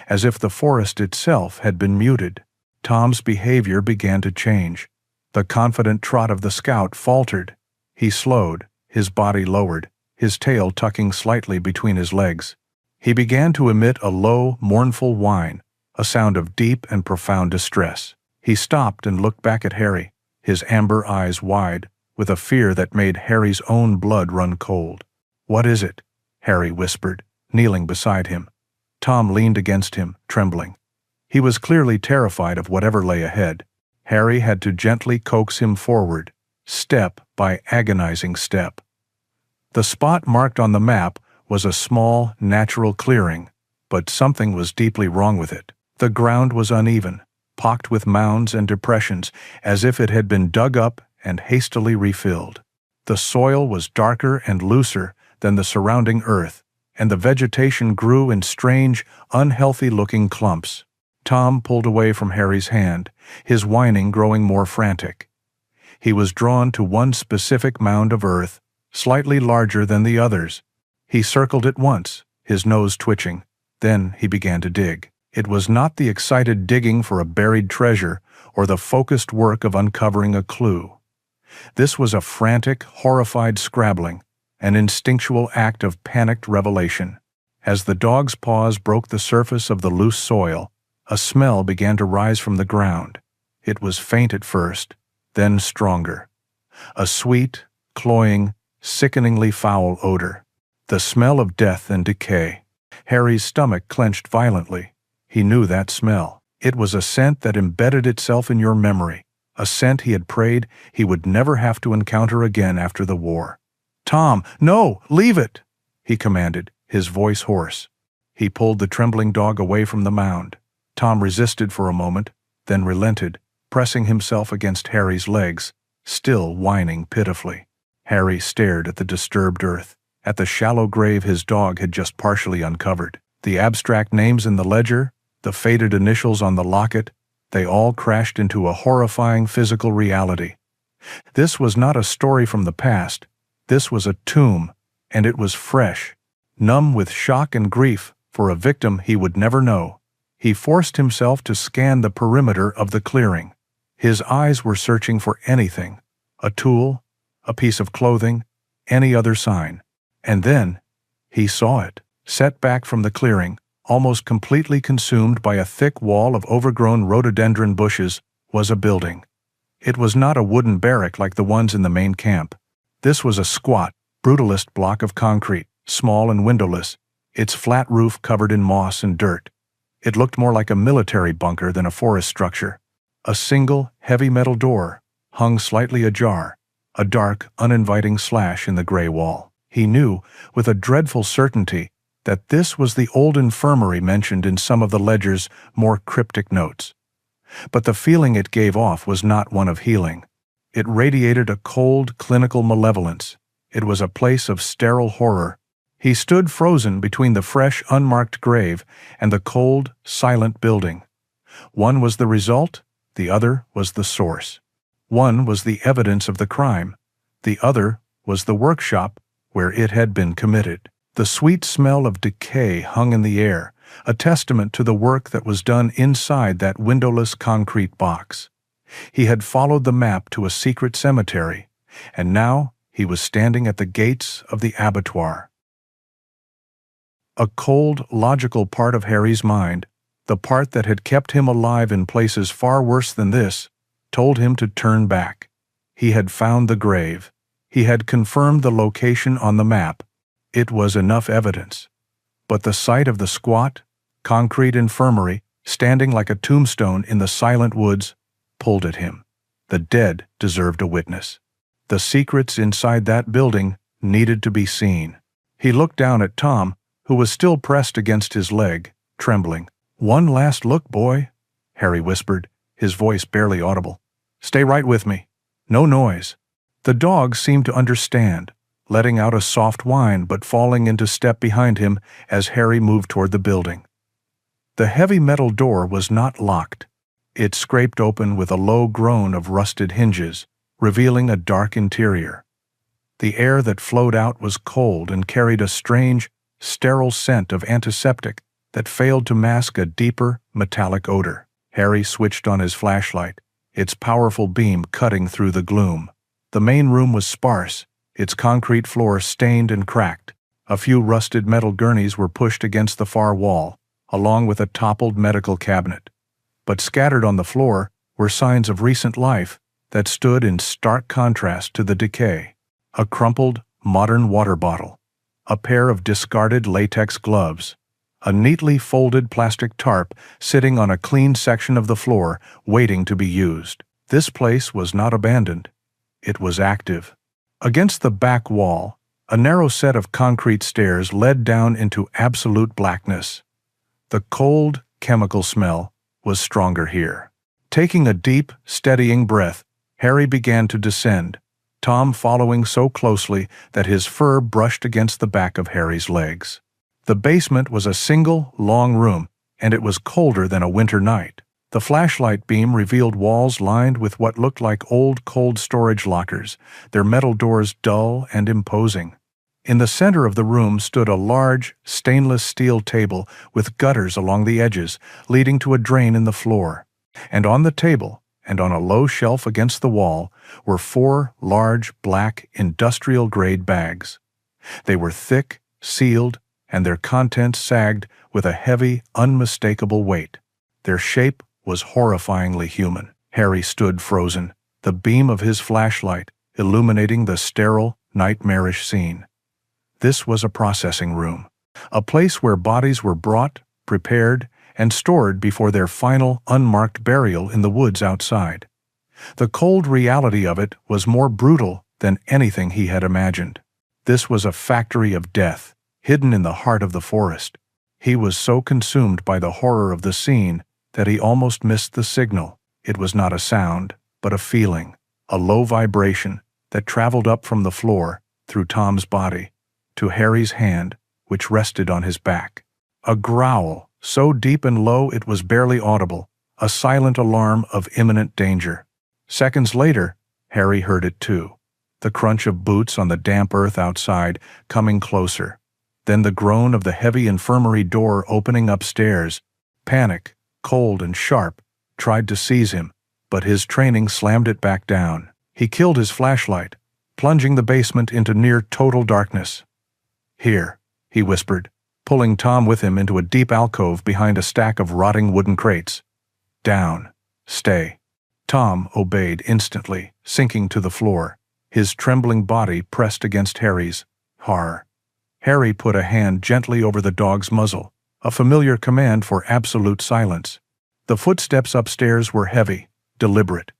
as if the forest itself had been muted. Tom's behavior began to change. The confident trot of the scout faltered. He slowed, his body lowered, his tail tucking slightly between his legs. He began to emit a low, mournful whine, a sound of deep and profound distress. He stopped and looked back at Harry, his amber eyes wide, with a fear that made Harry's own blood run cold. "What is it?" Harry whispered, kneeling beside him. Tom leaned against him, trembling. He was clearly terrified of whatever lay ahead. Harry had to gently coax him forward, step by agonizing step. The spot marked on the map was a small, natural clearing, but something was deeply wrong with it. The ground was uneven, pocked with mounds and depressions, as if it had been dug up and hastily refilled. The soil was darker and looser than the surrounding earth, and the vegetation grew in strange, unhealthy-looking clumps. Tom pulled away from Harry's hand, his whining growing more frantic. He was drawn to one specific mound of earth, slightly larger than the others. He circled it once, his nose twitching. Then he began to dig. It was not the excited digging for a buried treasure or the focused work of uncovering a clue. This was a frantic, horrified scrabbling, an instinctual act of panicked revelation. As the dog's paws broke the surface of the loose soil, a smell began to rise from the ground. It was faint at first, then stronger. A sweet, cloying, sickeningly foul odor. The smell of death and decay. Harry's stomach clenched violently. He knew that smell. It was a scent that embedded itself in your memory, a scent he had prayed he would never have to encounter again after the war. "Tom, no, leave it!" he commanded, his voice hoarse. He pulled the trembling dog away from the mound. Tom resisted for a moment, then relented, pressing himself against Harry's legs, still whining pitifully. Harry stared at the disturbed earth, at the shallow grave his dog had just partially uncovered. The abstract names in the ledger, the faded initials on the locket, they all crashed into a horrifying physical reality. This was not a story from the past. This was a tomb, and it was fresh, numb with shock and grief for a victim he would never know. He forced himself to scan the perimeter of the clearing. His eyes were searching for anything, a tool, a piece of clothing, any other sign. And then he saw it. Set back from the clearing, almost completely consumed by a thick wall of overgrown rhododendron bushes, was a building. It was not a wooden barrack like the ones in the main camp. This was a squat, brutalist block of concrete, small and windowless, its flat roof covered in moss and dirt. It looked more like a military bunker than a forest structure. A single, heavy metal door hung slightly ajar, a dark, uninviting slash in the gray wall. He knew, with a dreadful certainty, that this was the old infirmary mentioned in some of the ledger's more cryptic notes. But the feeling it gave off was not one of healing. It radiated a cold, clinical malevolence. It was a place of sterile horror. He stood frozen between the fresh, unmarked grave and the cold, silent building. One was the result, the other was the source. One was the evidence of the crime, the other was the workshop where it had been committed. The sweet smell of decay hung in the air, a testament to the work that was done inside that windowless concrete box. He had followed the map to a secret cemetery, and now he was standing at the gates of the abattoir. A cold, logical part of Harry's mind, the part that had kept him alive in places far worse than this, told him to turn back. He had found the grave. He had confirmed the location on the map. It was enough evidence. But the sight of the squat, concrete infirmary, standing like a tombstone in the silent woods, pulled at him. The dead deserved a witness. The secrets inside that building needed to be seen. He looked down at Tom, who was still pressed against his leg, trembling. "One last look, boy," Harry whispered, his voice barely audible. "Stay right with me. No noise." The dog seemed to understand, letting out a soft whine but falling into step behind him as Harry moved toward the building. The heavy metal door was not locked. It scraped open with a low groan of rusted hinges, revealing a dark interior. The air that flowed out was cold and carried a strange, sterile scent of antiseptic that failed to mask a deeper, metallic odor. Harry switched on his flashlight, its powerful beam cutting through the gloom. The main room was sparse, its concrete floor stained and cracked. A few rusted metal gurneys were pushed against the far wall, along with a toppled medical cabinet. But scattered on the floor were signs of recent life that stood in stark contrast to the decay. A crumpled, modern water bottle, a pair of discarded latex gloves, a neatly folded plastic tarp sitting on a clean section of the floor waiting to be used. This place was not abandoned. It was active. Against the back wall, a narrow set of concrete stairs led down into absolute blackness. The cold, chemical smell was stronger here. Taking a deep, steadying breath, Harry began to descend, Tom following so closely that his fur brushed against the back of Harry's legs. The basement was a single, long room, and it was colder than a winter night. The flashlight beam revealed walls lined with what looked like old cold storage lockers, their metal doors dull and imposing. In the center of the room stood a large, stainless steel table with gutters along the edges, leading to a drain in the floor. And on the table, and on a low shelf against the wall, were 4 large, black, industrial-grade bags. They were thick, sealed, and their contents sagged with a heavy, unmistakable weight. Their shape was horrifyingly human. Harry stood frozen, the beam of his flashlight illuminating the sterile, nightmarish scene. This was a processing room, a place where bodies were brought, prepared, and stored before their final, unmarked burial in the woods outside. The cold reality of it was more brutal than anything he had imagined. This was a factory of death, hidden in the heart of the forest. He was so consumed by the horror of the scene that he almost missed the signal. It was not a sound, but a feeling, a low vibration that traveled up from the floor, through Tom's body, to Harry's hand, which rested on his back. A growl, so deep and low it was barely audible, a silent alarm of imminent danger. Seconds later, Harry heard it too. The crunch of boots on the damp earth outside, coming closer. Then the groan of the heavy infirmary door opening upstairs. Panic, cold and sharp, tried to seize him, but his training slammed it back down. He killed his flashlight, plunging the basement into near total darkness. "Here," he whispered, pulling Tom with him into a deep alcove behind a stack of rotting wooden crates. "Down. Stay." Tom obeyed instantly, sinking to the floor, his trembling body pressed against Harry's. Har. Harry put a hand gently over the dog's muzzle, a familiar command for absolute silence. The footsteps upstairs were heavy, deliberate.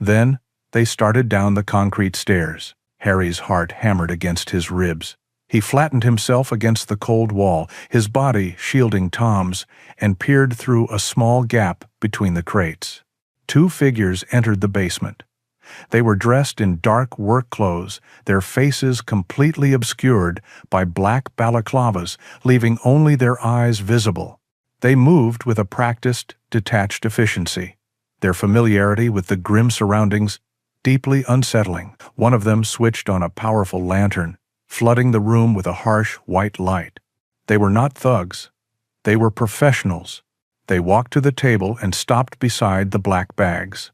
Then they started down the concrete stairs. Harry's heart hammered against his ribs. He flattened himself against the cold wall, his body shielding Tom's, and peered through a small gap between the crates. Two figures entered the basement. They were dressed in dark work clothes, their faces completely obscured by black balaclavas, leaving only their eyes visible. They moved with a practiced, detached efficiency, their familiarity with the grim surroundings deeply unsettling. One of them switched on a powerful lantern, flooding the room with a harsh white light. They were not thugs. They were professionals. They walked to the table and stopped beside the black bags.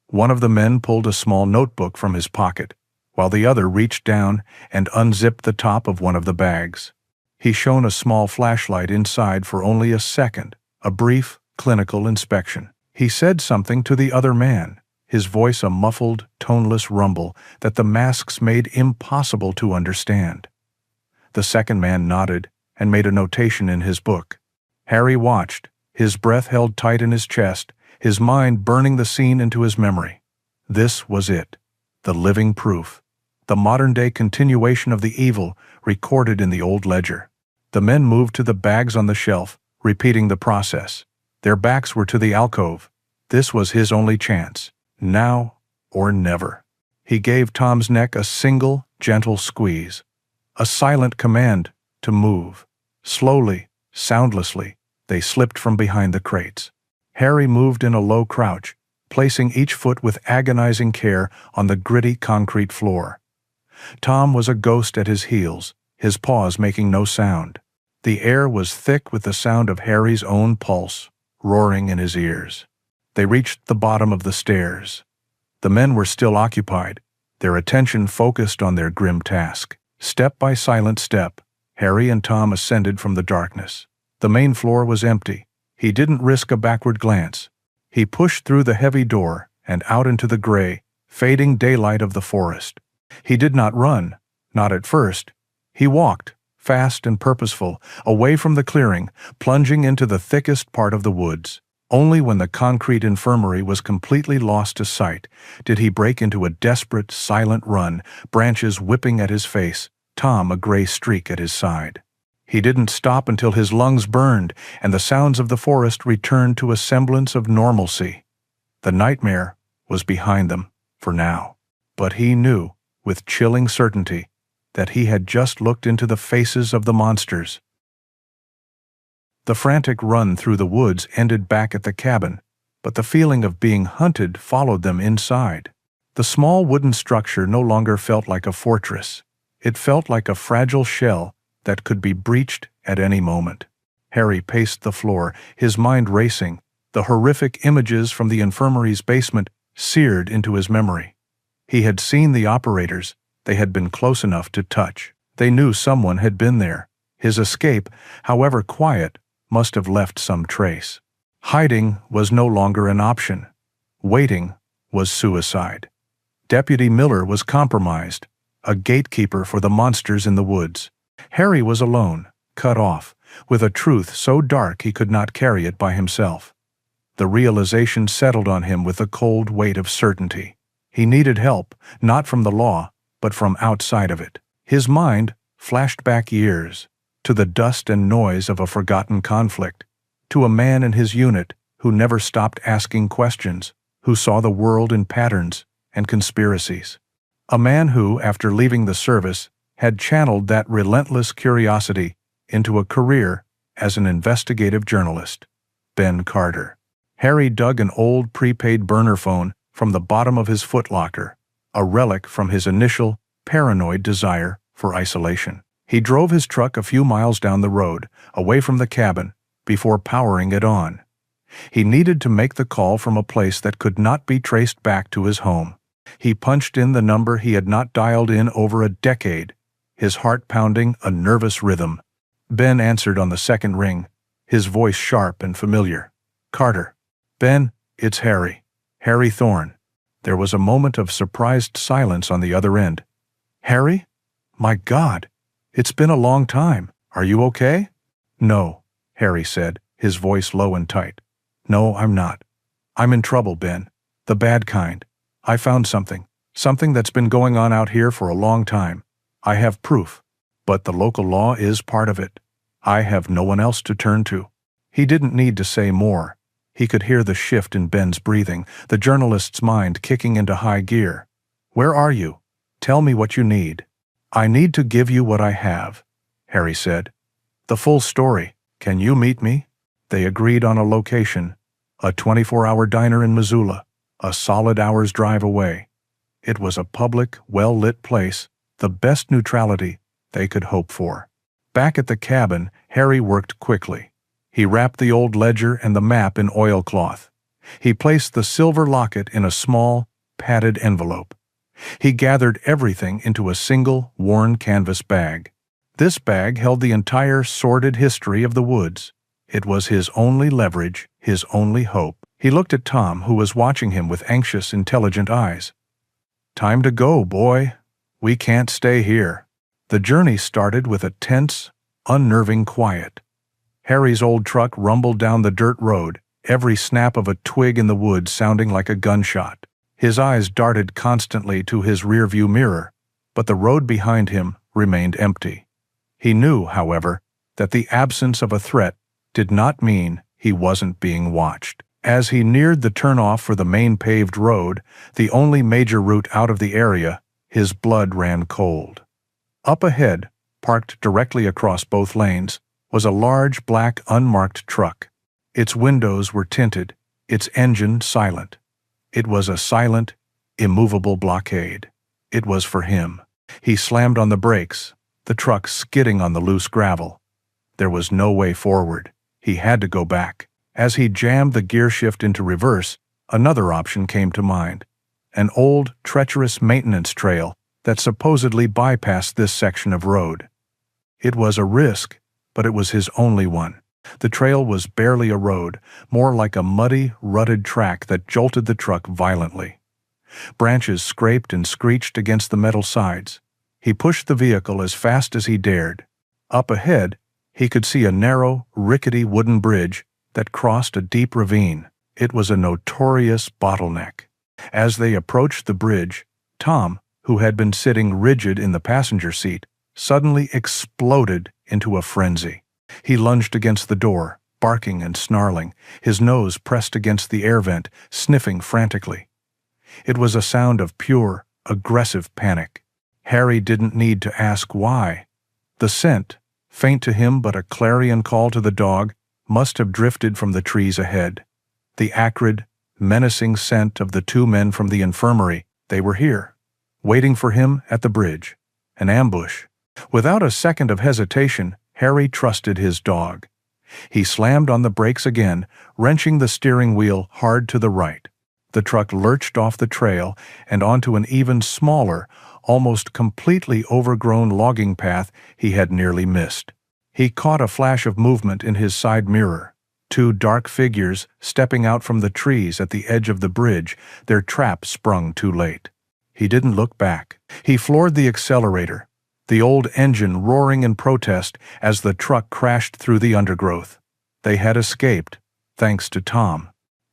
One of the men pulled a small notebook from his pocket, while the other reached down and unzipped the top of one of the bags. He shone a small flashlight inside for only a second, a brief, clinical inspection. He said something to the other man, his voice a muffled, toneless rumble that the masks made impossible to understand. The second man nodded and made a notation in his book. Harry watched, his breath held tight in his chest, his mind burning the scene into his memory. This was it, the living proof, the modern-day continuation of the evil recorded in the old ledger. The men moved to the bags on the shelf, repeating the process. Their backs were to the alcove. This was his only chance, now or never. He gave Tom's neck a single, gentle squeeze, a silent command to move. Slowly, soundlessly, they slipped from behind the crates. Harry moved in a low crouch, placing each foot with agonizing care on the gritty concrete floor. Tom was a ghost at his heels, his paws making no sound. The air was thick with the sound of Harry's own pulse, roaring in his ears. They reached the bottom of the stairs. The men were still occupied, their attention focused on their grim task. Step by silent step, Harry and Tom ascended from the darkness. The main floor was empty. He didn't risk a backward glance. He pushed through the heavy door and out into the gray, fading daylight of the forest. He did not run, not at first. He walked, fast and purposeful, away from the clearing, plunging into the thickest part of the woods. Only when the concrete infirmary was completely lost to sight did he break into a desperate, silent run, branches whipping at his face, Tom a gray streak at his side. He didn't stop until his lungs burned and the sounds of the forest returned to a semblance of normalcy. The nightmare was behind them, for now. But he knew, with chilling certainty, that he had just looked into the faces of the monsters. The frantic run through the woods ended back at the cabin, but the feeling of being hunted followed them inside. The small wooden structure no longer felt like a fortress. It felt like a fragile shell that could be breached at any moment. Harry paced the floor, his mind racing, the horrific images from the infirmary's basement seared into his memory. He had seen the operators. They had been close enough to touch. They knew someone had been there. His escape, however quiet, must have left some trace. Hiding was no longer an option. Waiting was suicide. Deputy Miller was compromised, a gatekeeper for the monsters in the woods. Harry was alone, cut off, with a truth so dark he could not carry it by himself. The realization settled on him with the cold weight of certainty. He needed help, not from the law, but from outside of it. His mind flashed back years, to the dust and noise of a forgotten conflict, to a man in his unit who never stopped asking questions, who saw the world in patterns and conspiracies. A man who, after leaving the service, had channeled that relentless curiosity into a career as an investigative journalist. Ben Carter. Harry dug an old prepaid burner phone from the bottom of his footlocker, a relic from his initial, paranoid desire for isolation. He drove his truck a few miles down the road, away from the cabin, before powering it on. He needed to make the call from a place that could not be traced back to his home. He punched in the number he had not dialed in over a decade, his heart pounding a nervous rhythm. Ben answered on the second ring, his voice sharp and familiar. "Carter." "Ben, it's Harry. Harry Thorne." There was a moment of surprised silence on the other end. "Harry? My God! It's been a long time. Are you okay?" "No," Harry said, his voice low and tight. "No, I'm not. I'm in trouble, Ben. The bad kind. I found something that's been going on out here for a long time. I have proof. But the local law is part of it. I have no one else to turn to." He didn't need to say more. He could hear the shift in Ben's breathing, the journalist's mind kicking into high gear. "Where are you? Tell me what you need." "I need to give you what I have," Harry said. "The full story. Can you meet me?" They agreed on a location, a 24-hour diner in Missoula, a solid hour's drive away. It was a public, well-lit place, the best neutrality they could hope for. Back at the cabin, Harry worked quickly. He wrapped the old ledger and the map in oilcloth. He placed the silver locket in a small, padded envelope. He gathered everything into a single, worn canvas bag. This bag held the entire sordid history of the woods. It was his only leverage, his only hope. He looked at Tom, who was watching him with anxious, intelligent eyes. "Time to go, boy. We can't stay here." The journey started with a tense, unnerving quiet. Harry's old truck rumbled down the dirt road, every snap of a twig in the woods sounding like a gunshot. His eyes darted constantly to his rearview mirror, but the road behind him remained empty. He knew, however, that the absence of a threat did not mean he wasn't being watched. As he neared the turnoff for the main paved road, the only major route out of the area, his blood ran cold. Up ahead, parked directly across both lanes, was a large black unmarked truck. Its windows were tinted, its engine silent. It was a silent, immovable blockade. It was for him. He slammed on the brakes, the truck skidding on the loose gravel. There was no way forward. He had to go back. As he jammed the gear shift into reverse, another option came to mind. An old, treacherous maintenance trail that supposedly bypassed this section of road. It was a risk, but it was his only one. The trail was barely a road, more like a muddy, rutted track that jolted the truck violently. Branches scraped and screeched against the metal sides. He pushed the vehicle as fast as he dared. Up ahead, he could see a narrow, rickety wooden bridge that crossed a deep ravine. It was a notorious bottleneck. As they approached the bridge, Tom, who had been sitting rigid in the passenger seat, suddenly exploded into a frenzy. He lunged against the door, barking and snarling, his nose pressed against the air vent, sniffing frantically. It was a sound of pure, aggressive panic. Harry didn't need to ask why. The scent, faint to him but a clarion call to the dog, must have drifted from the trees ahead. The acrid, menacing scent of the two men from the infirmary. They were here, waiting for him at the bridge. An ambush. Without a second of hesitation, Harry trusted his dog. He slammed on the brakes again, wrenching the steering wheel hard to the right. The truck lurched off the trail and onto an even smaller, almost completely overgrown logging path he had nearly missed. He caught a flash of movement in his side mirror. Two dark figures stepping out from the trees at the edge of the bridge, their trap sprung too late. He didn't look back. He floored the accelerator, the old engine roaring in protest as the truck crashed through the undergrowth. They had escaped, thanks to Tom.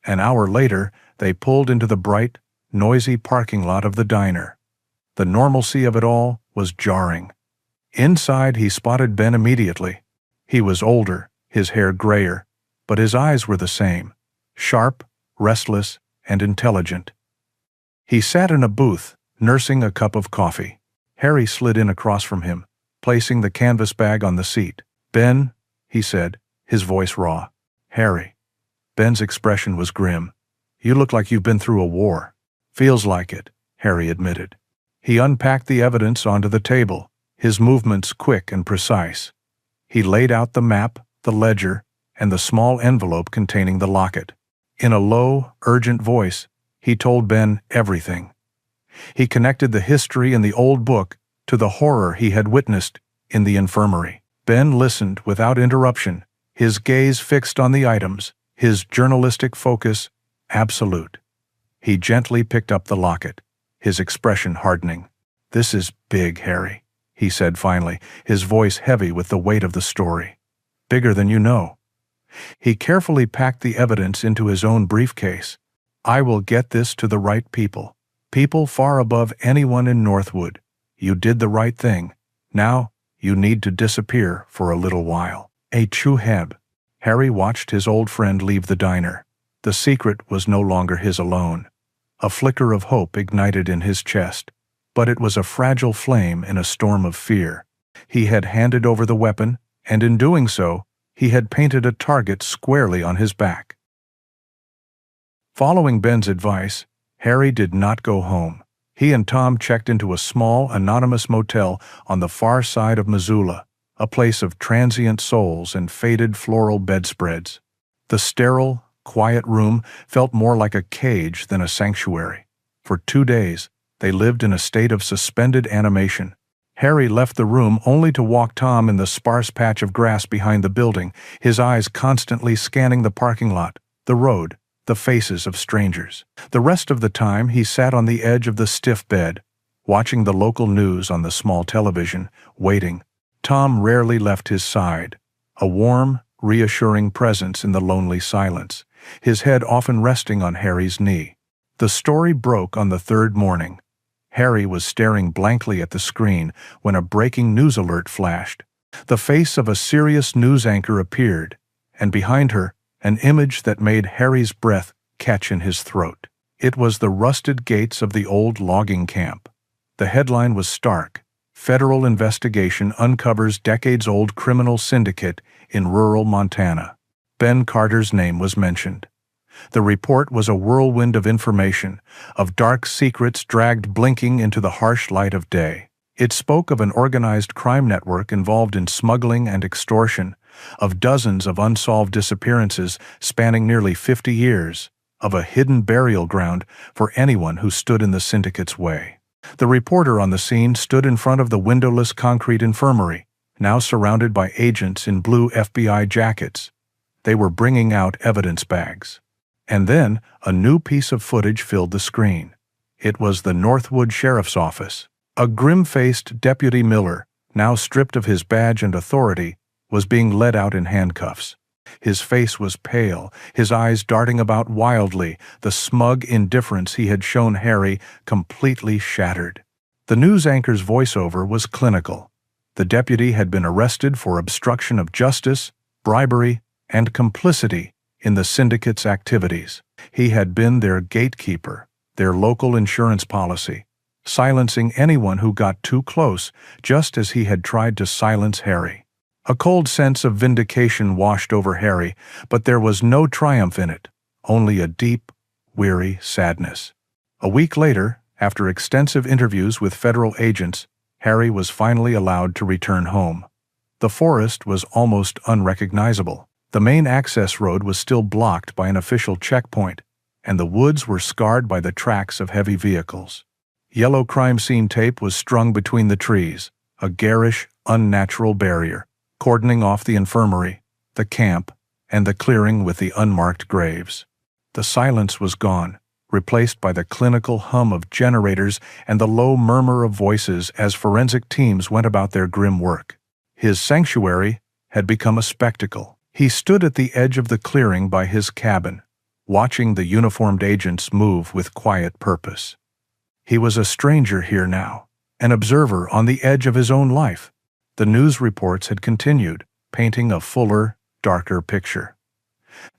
An hour later, they pulled into the bright, noisy parking lot of the diner. The normalcy of it all was jarring. Inside, he spotted Ben immediately. He was older, his hair grayer, but his eyes were the same, sharp, restless, and intelligent. He sat in a booth, nursing a cup of coffee. Harry slid in across from him, placing the canvas bag on the seat. "Ben," he said, his voice raw. "Harry." Ben's expression was grim. "You look like you've been through a war." "Feels like it," Harry admitted. He unpacked the evidence onto the table, his movements quick and precise. He laid out the map, the ledger, and the small envelope containing the locket. In a low, urgent voice, he told Ben everything. He connected the history in the old book to the horror he had witnessed in the infirmary. Ben listened without interruption, his gaze fixed on the items, his journalistic focus absolute. He gently picked up the locket, his expression hardening. "This is big, Harry," he said finally, his voice heavy with the weight of the story. "Bigger than you know." He carefully packed the evidence into his own briefcase. "I will get this to the right people. People far above anyone in Northwood. You did the right thing. Now, you need to disappear for a little while." A true heb. Harry watched his old friend leave the diner. The secret was no longer his alone. A flicker of hope ignited in his chest, but it was a fragile flame in a storm of fear. He had handed over the weapon, and in doing so, he had painted a target squarely on his back. Following Ben's advice, Harry did not go home. He and Tom checked into a small, anonymous motel on the far side of Missoula, a place of transient souls and faded floral bedspreads. The sterile, quiet room felt more like a cage than a sanctuary. For 2 days, they lived in a state of suspended animation. Harry left the room only to walk Tom in the sparse patch of grass behind the building, his eyes constantly scanning the parking lot, the road, the faces of strangers. The rest of the time he sat on the edge of the stiff bed, watching the local news on the small television, waiting. Tom rarely left his side, a warm, reassuring presence in the lonely silence, his head often resting on Harry's knee. The story broke on the third morning. Harry was staring blankly at the screen when a breaking news alert flashed. The face of a serious news anchor appeared, and behind her, an image that made Harry's breath catch in his throat. It was the rusted gates of the old logging camp. The headline was stark: Federal investigation uncovers decades-old criminal syndicate in rural Montana. Ben Carter's name was mentioned. The report was a whirlwind of information, of dark secrets dragged blinking into the harsh light of day. It spoke of an organized crime network involved in smuggling and extortion, of dozens of unsolved disappearances spanning nearly 50 years, of a hidden burial ground for anyone who stood in the syndicate's way. The reporter on the scene stood in front of the windowless concrete infirmary, now surrounded by agents in blue FBI jackets. They were bringing out evidence bags. And then a new piece of footage filled the screen. It was the Northwood Sheriff's Office. A grim-faced Deputy Miller, now stripped of his badge and authority, was being led out in handcuffs. His face was pale, his eyes darting about wildly, the smug indifference he had shown Harry completely shattered. The news anchor's voiceover was clinical. The deputy had been arrested for obstruction of justice, bribery, and complicity in the syndicate's activities. He had been their gatekeeper, their local insurance policy, silencing anyone who got too close, just as he had tried to silence Harry. A cold sense of vindication washed over Harry, but there was no triumph in it, only a deep, weary sadness. A week later, after extensive interviews with federal agents, Harry was finally allowed to return home. The forest was almost unrecognizable. The main access road was still blocked by an official checkpoint, and the woods were scarred by the tracks of heavy vehicles. Yellow crime scene tape was strung between the trees, a garish, unnatural barrier, cordoning off the infirmary, the camp, and the clearing with the unmarked graves. The silence was gone, replaced by the clinical hum of generators and the low murmur of voices as forensic teams went about their grim work. His sanctuary had become a spectacle. He stood at the edge of the clearing by his cabin, watching the uniformed agents move with quiet purpose. He was a stranger here now, an observer on the edge of his own life. The news reports had continued, painting a fuller, darker picture.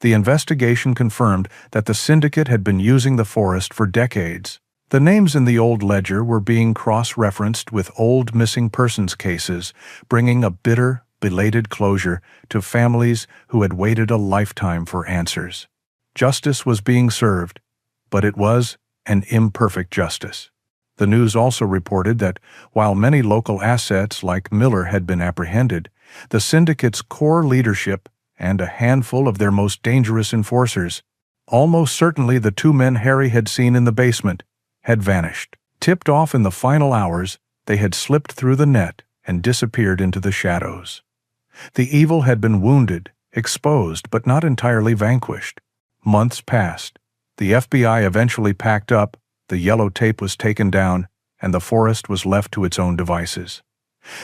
The investigation confirmed that the syndicate had been using the forest for decades. The names in the old ledger were being cross-referenced with old missing persons cases, bringing a bitter, belated closure to families who had waited a lifetime for answers. Justice was being served, but it was an imperfect justice. The news also reported that, while many local assets like Miller had been apprehended, the syndicate's core leadership and a handful of their most dangerous enforcers, almost certainly the 2 men Harry had seen in the basement, had vanished. Tipped off in the final hours, they had slipped through the net and disappeared into the shadows. The evil had been wounded, exposed, but not entirely vanquished. Months passed. The FBI eventually packed up, the yellow tape was taken down, and the forest was left to its own devices.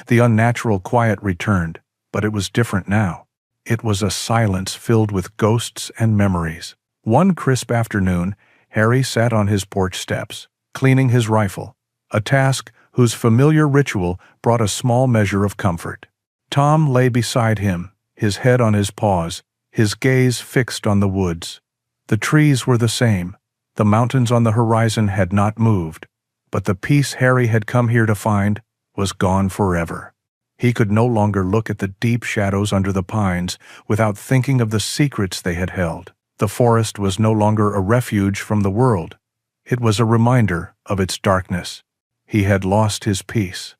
The unnatural quiet returned, but it was different now. It was a silence filled with ghosts and memories. One crisp afternoon, Harry sat on his porch steps, cleaning his rifle, a task whose familiar ritual brought a small measure of comfort. Tom lay beside him, his head on his paws, his gaze fixed on the woods. The trees were the same. The mountains on the horizon had not moved, but the peace Harry had come here to find was gone forever. He could no longer look at the deep shadows under the pines without thinking of the secrets they had held. The forest was no longer a refuge from the world. It was a reminder of its darkness. He had lost his peace.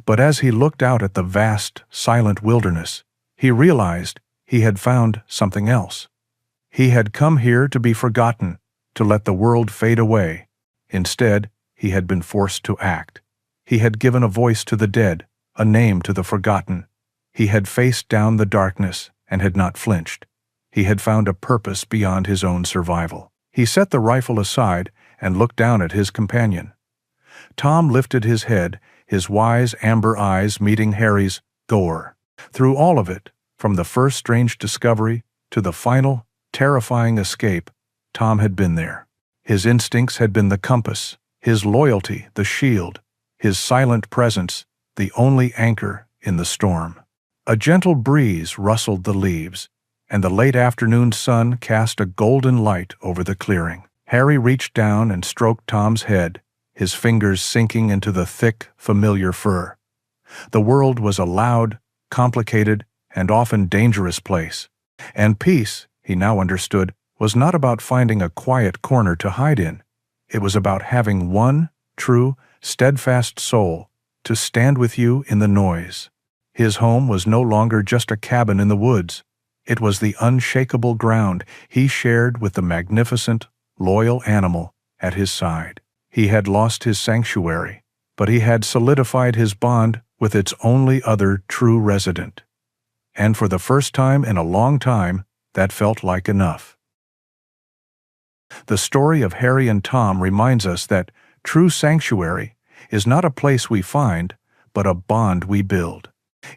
But as he looked out at the vast, silent wilderness, he realized he had found something else. He had come here to be forgotten, to let the world fade away. Instead, he had been forced to act. He had given a voice to the dead, a name to the forgotten. He had faced down the darkness and had not flinched. He had found a purpose beyond his own survival. He set the rifle aside and looked down at his companion. Tom lifted his head, his wise amber eyes meeting Harry's gore. Through all of it, from the first strange discovery to the final, terrifying escape, Tom had been there. His instincts had been the compass, his loyalty the shield, his silent presence the only anchor in the storm. A gentle breeze rustled the leaves, and the late afternoon sun cast a golden light over the clearing. Harry reached down and stroked Tom's head, his fingers sinking into the thick, familiar fur. The world was a loud, complicated, and often dangerous place, and peace, he now understood, was not about finding a quiet corner to hide in. It was about having one true, steadfast soul to stand with you in the noise. His home was no longer just a cabin in the woods. It was the unshakable ground he shared with the magnificent, loyal animal at his side. He had lost his sanctuary, but he had solidified his bond with its only other true resident. And for the first time in a long time, that felt like enough. The story of Harry and Tom reminds us that true sanctuary is not a place we find, but a bond we build.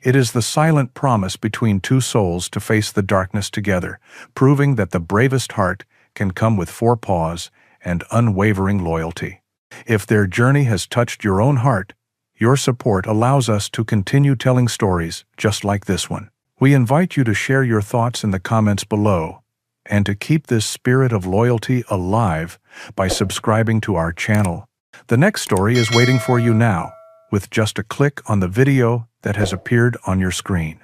It is the silent promise between two souls to face the darkness together, proving that the bravest heart can come with four paws and unwavering loyalty. If their journey has touched your own heart, your support allows us to continue telling stories just like this one. We invite you to share your thoughts in the comments below, and to keep this spirit of loyalty alive by subscribing to our channel. The next story is waiting for you now, with just a click on the video that has appeared on your screen.